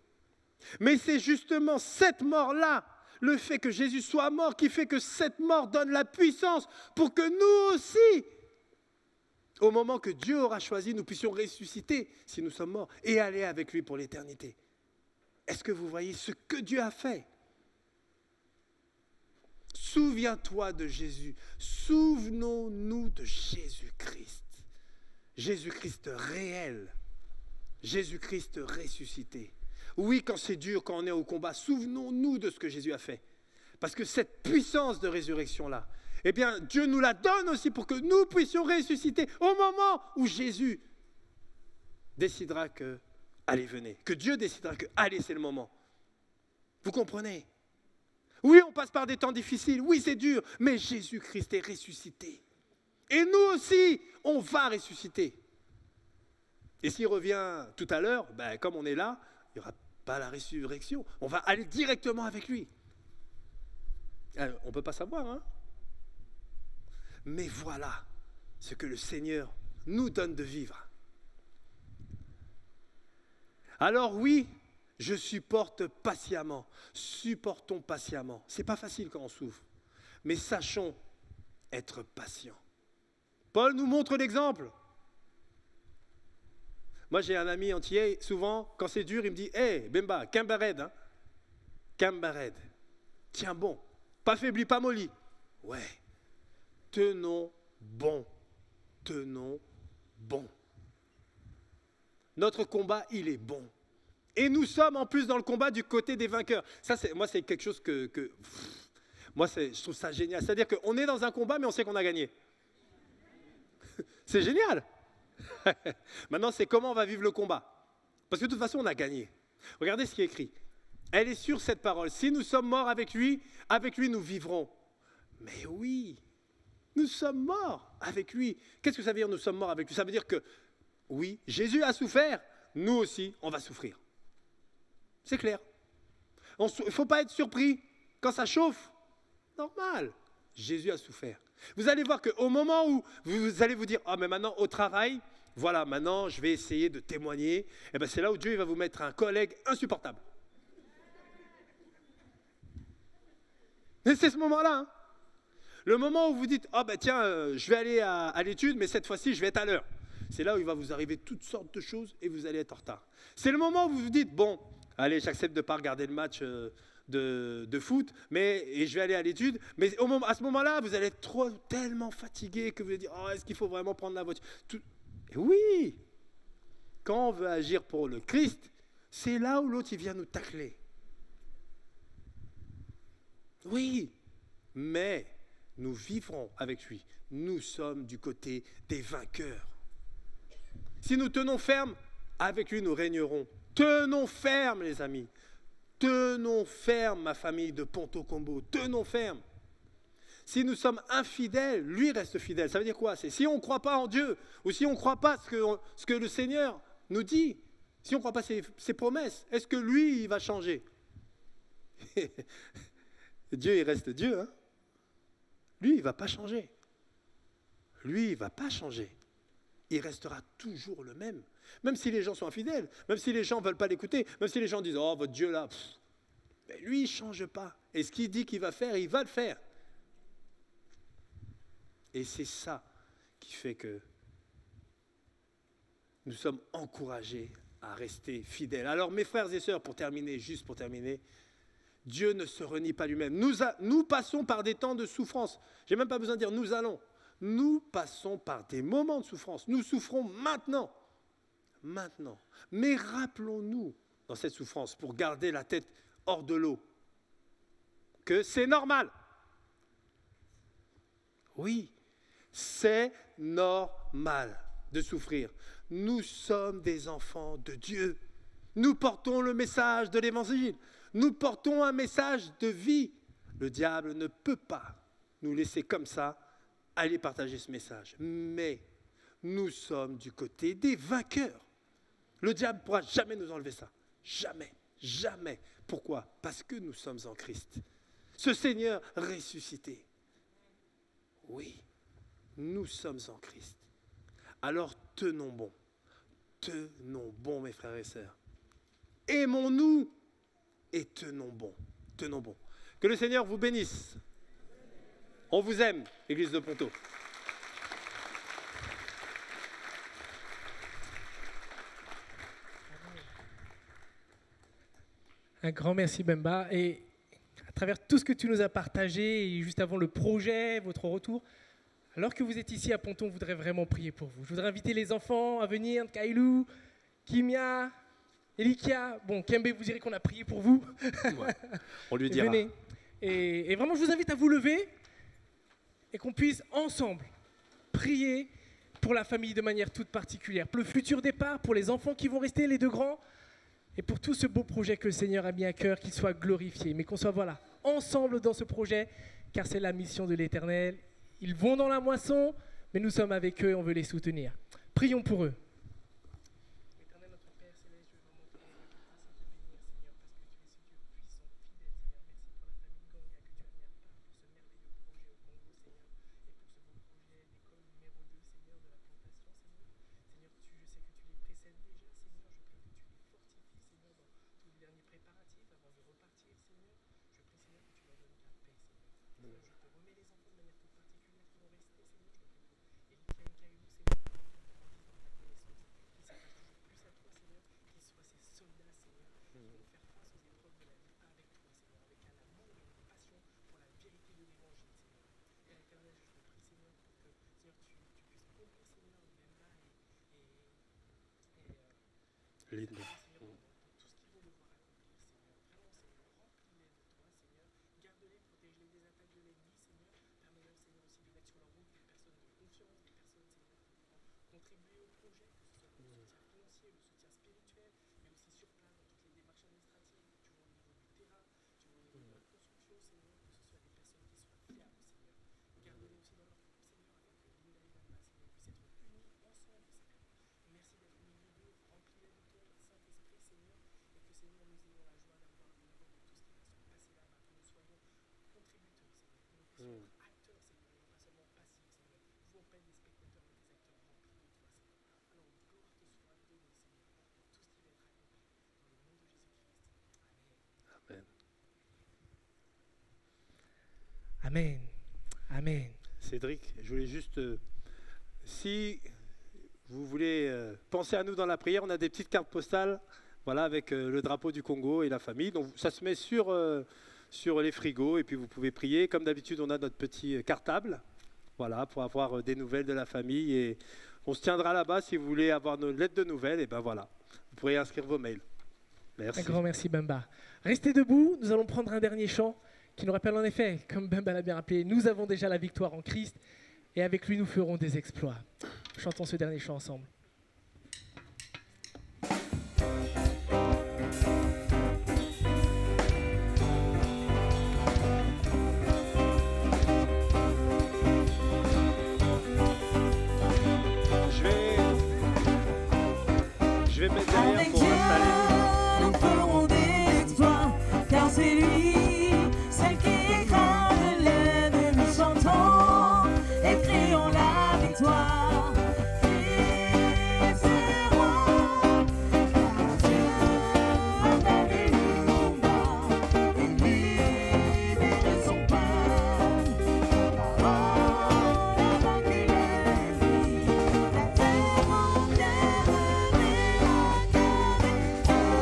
Mais c'est justement cette mort-là, le fait que Jésus soit mort, qui fait que cette mort donne la puissance pour que nous aussi, au moment que Dieu aura choisi, nous puissions ressusciter si nous sommes morts et aller avec lui pour l'éternité. Est-ce que vous voyez ce que Dieu a fait? Souviens-toi de Jésus. Souvenons-nous de Jésus-Christ. Jésus-Christ réel. Jésus-Christ ressuscité. Oui, quand c'est dur, quand on est au combat, souvenons-nous de ce que Jésus a fait. Parce que cette puissance de résurrection-là, eh bien, Dieu nous la donne aussi pour que nous puissions ressusciter au moment où Jésus décidera que, allez, venez, que Dieu décidera que, allez, c'est le moment. Vous comprenez? Oui, on passe par des temps difficiles, oui, c'est dur, mais Jésus-Christ est ressuscité. Et nous aussi, on va ressusciter. Et s'il revient tout à l'heure, ben, comme on est là, il n'y aura pas la résurrection. On va aller directement avec lui. Alors, on ne peut pas savoir, hein? Mais voilà ce que le Seigneur nous donne de vivre. Alors oui, je supporte patiemment. Supportons patiemment. Ce n'est pas facile quand on souffre. Mais sachons être patients. Paul nous montre l'exemple. Moi, j'ai un ami entier, souvent, quand c'est dur, il me dit « Hey, Bemba, Kambared, hein? Kambared, tiens bon, pas faibli, pas molli. » Ouais, tenons bon, tenons bon. Notre combat, il est bon. Et nous sommes en plus dans le combat du côté des vainqueurs. Ça, moi, c'est quelque chose je trouve ça génial. C'est-à-dire qu'on est dans un combat, mais on sait qu'on a gagné. C'est génial. Maintenant, c'est comment on va vivre le combat. Parce que de toute façon, on a gagné. Regardez ce qui est écrit. Elle est sûre, cette parole. Si nous sommes morts avec lui nous vivrons. Mais oui, nous sommes morts avec lui. Qu'est-ce que ça veut dire, nous sommes morts avec lui? Ça veut dire que, oui, Jésus a souffert, nous aussi, on va souffrir. C'est clair. Il ne faut pas être surpris quand ça chauffe. Normal. Jésus a souffert. Vous allez voir qu'au moment où vous allez vous dire « Ah, mais maintenant, au travail, voilà, maintenant, je vais essayer de témoigner. » Eh bien, c'est là où Dieu il va vous mettre un collègue insupportable. Et c'est ce moment-là. Hein. Le moment où vous dites « Ah, ben tiens, je vais aller à l'étude, mais cette fois-ci, je vais être à l'heure. » C'est là où il va vous arriver toutes sortes de choses et vous allez être en retard. C'est le moment où vous vous dites « Bon, allez, j'accepte de ne pas regarder le match de foot, et je vais aller à l'étude. » Mais à ce moment-là, vous allez être tellement fatigué que vous allez dire « Oh, est-ce qu'il faut vraiment prendre la voiture ?» Et oui, quand on veut agir pour le Christ, c'est là où l'autre il vient nous tacler. Oui, mais nous vivrons avec lui. Nous sommes du côté des vainqueurs. Si nous tenons ferme, avec lui nous régnerons. Tenons ferme, les amis. Tenons ferme, ma famille de Ponto Combo. Tenons ferme. Si nous sommes infidèles, lui reste fidèle. Ça veut dire quoi? C'est si on ne croit pas en Dieu, ou si on ne croit pas ce que le Seigneur nous dit, si on ne croit pas ses promesses, est-ce que lui, il va changer? Dieu, il reste Dieu. Hein? Lui, il ne va pas changer. Lui, il ne va pas changer. Il restera toujours le même. Même si les gens sont infidèles, même si les gens ne veulent pas l'écouter, même si les gens disent « Oh, votre Dieu là, mais lui, il ne change pas. Et ce qu'il dit qu'il va faire, il va le faire. » Et c'est ça qui fait que nous sommes encouragés à rester fidèles. Alors, mes frères et sœurs, juste pour terminer, Dieu ne se renie pas lui-même. Nous passons par des temps de souffrance. Je n'ai même pas besoin de dire « nous allons ». Nous passons par des moments de souffrance. Nous souffrons maintenant. Maintenant. Mais rappelons-nous dans cette souffrance, pour garder la tête hors de l'eau, que c'est normal. Oui, c'est normal de souffrir. Nous sommes des enfants de Dieu. Nous portons le message de l'Évangile. Nous portons un message de vie. Le diable ne peut pas nous laisser comme ça, allez partager ce message. Mais nous sommes du côté des vainqueurs. Le diable ne pourra jamais nous enlever ça. Jamais, jamais. Pourquoi? Parce que nous sommes en Christ. Ce Seigneur ressuscité. Oui, nous sommes en Christ. Alors tenons bon. Tenons bon, mes frères et sœurs. Aimons-nous et tenons bon. Tenons bon. Que le Seigneur vous bénisse. On vous aime, Église de Ponto. Un grand merci Bemba. Et à travers tout ce que tu nous as partagé, et juste avant le projet, votre retour, alors que vous êtes ici à Ponton, on voudrait vraiment prier pour vous. Je voudrais inviter les enfants à venir, Kailou, Kimia, Elikia. Bon, Kembe, vous direz qu'on a prié pour vous. Ouais, on lui dira. Venez. Et vraiment, je vous invite à vous lever et qu'on puisse ensemble prier pour la famille de manière toute particulière, pour le futur départ, pour les enfants qui vont rester, les deux grands, et pour tout ce beau projet que le Seigneur a mis à cœur, qu'il soit glorifié, mais qu'on soit ensemble dans ce projet, car c'est la mission de l'Éternel. Ils vont dans la moisson, mais nous sommes avec eux, on veut les soutenir. Prions pour eux. Linda. Amen. Amen. Cédric, je voulais juste, si vous voulez penser à nous dans la prière, on a des petites cartes postales, voilà, avec le drapeau du Congo et la famille. Donc ça se met sur les frigos et puis vous pouvez prier. Comme d'habitude, on a notre petit cartable, voilà, pour avoir des nouvelles de la famille. Et on se tiendra là-bas si vous voulez avoir nos lettres de nouvelles. Et ben voilà, vous pourrez inscrire vos mails. Merci. Un grand merci Bemba. Restez debout, nous allons prendre un dernier chant qui nous rappelle en effet, comme Bemba l'a bien rappelé, nous avons déjà la victoire en Christ et avec lui nous ferons des exploits. Chantons ce dernier chant ensemble. Je vais mettre derrière pour installer. Nous ferons des exploits, car c'est lui. Crions la victoire, Fils et roi, Dieu a vaincu le combat, et libéré son peuple, la parole a vaincu l'ennemi, la terre entière est la victoire.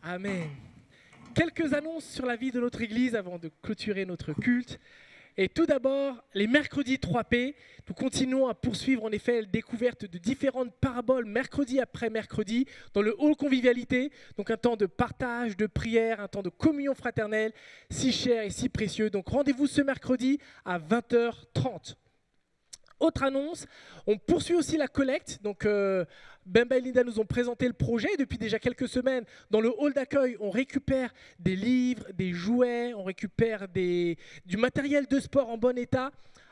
Amen. Quelques annonces sur la vie de notre Église avant de clôturer notre culte. Et tout d'abord, les mercredis 3P, nous continuons à poursuivre en effet la découverte de différentes paraboles mercredi après mercredi dans le hall convivialité. Donc un temps de partage, de prière, un temps de communion fraternelle, si cher et si précieux. Donc rendez-vous ce mercredi à 20h30. Autre annonce, on poursuit aussi la collecte. Donc Bemba et Linda nous ont présenté le projet. Depuis déjà quelques semaines, dans le hall d'accueil, on récupère des livres, des jouets, on récupère du matériel de sport en bon état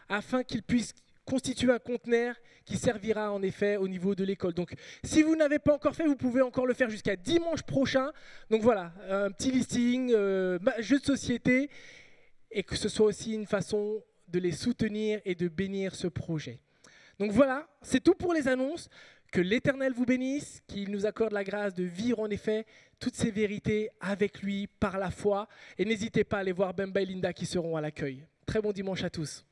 afin qu'il puisse constituer un conteneur qui servira en effet au niveau de l'école. Donc si vous n'avez pas encore fait, vous pouvez encore le faire jusqu'à dimanche prochain. Donc voilà, un petit listing, jeu de société, et que ce soit aussi une façon de les soutenir et de bénir ce projet. Donc voilà, c'est tout pour les annonces. Que l'Éternel vous bénisse, qu'il nous accorde la grâce de vivre en effet toutes ces vérités avec lui par la foi. Et n'hésitez pas à aller voir Bemba et Linda qui seront à l'accueil. Très bon dimanche à tous.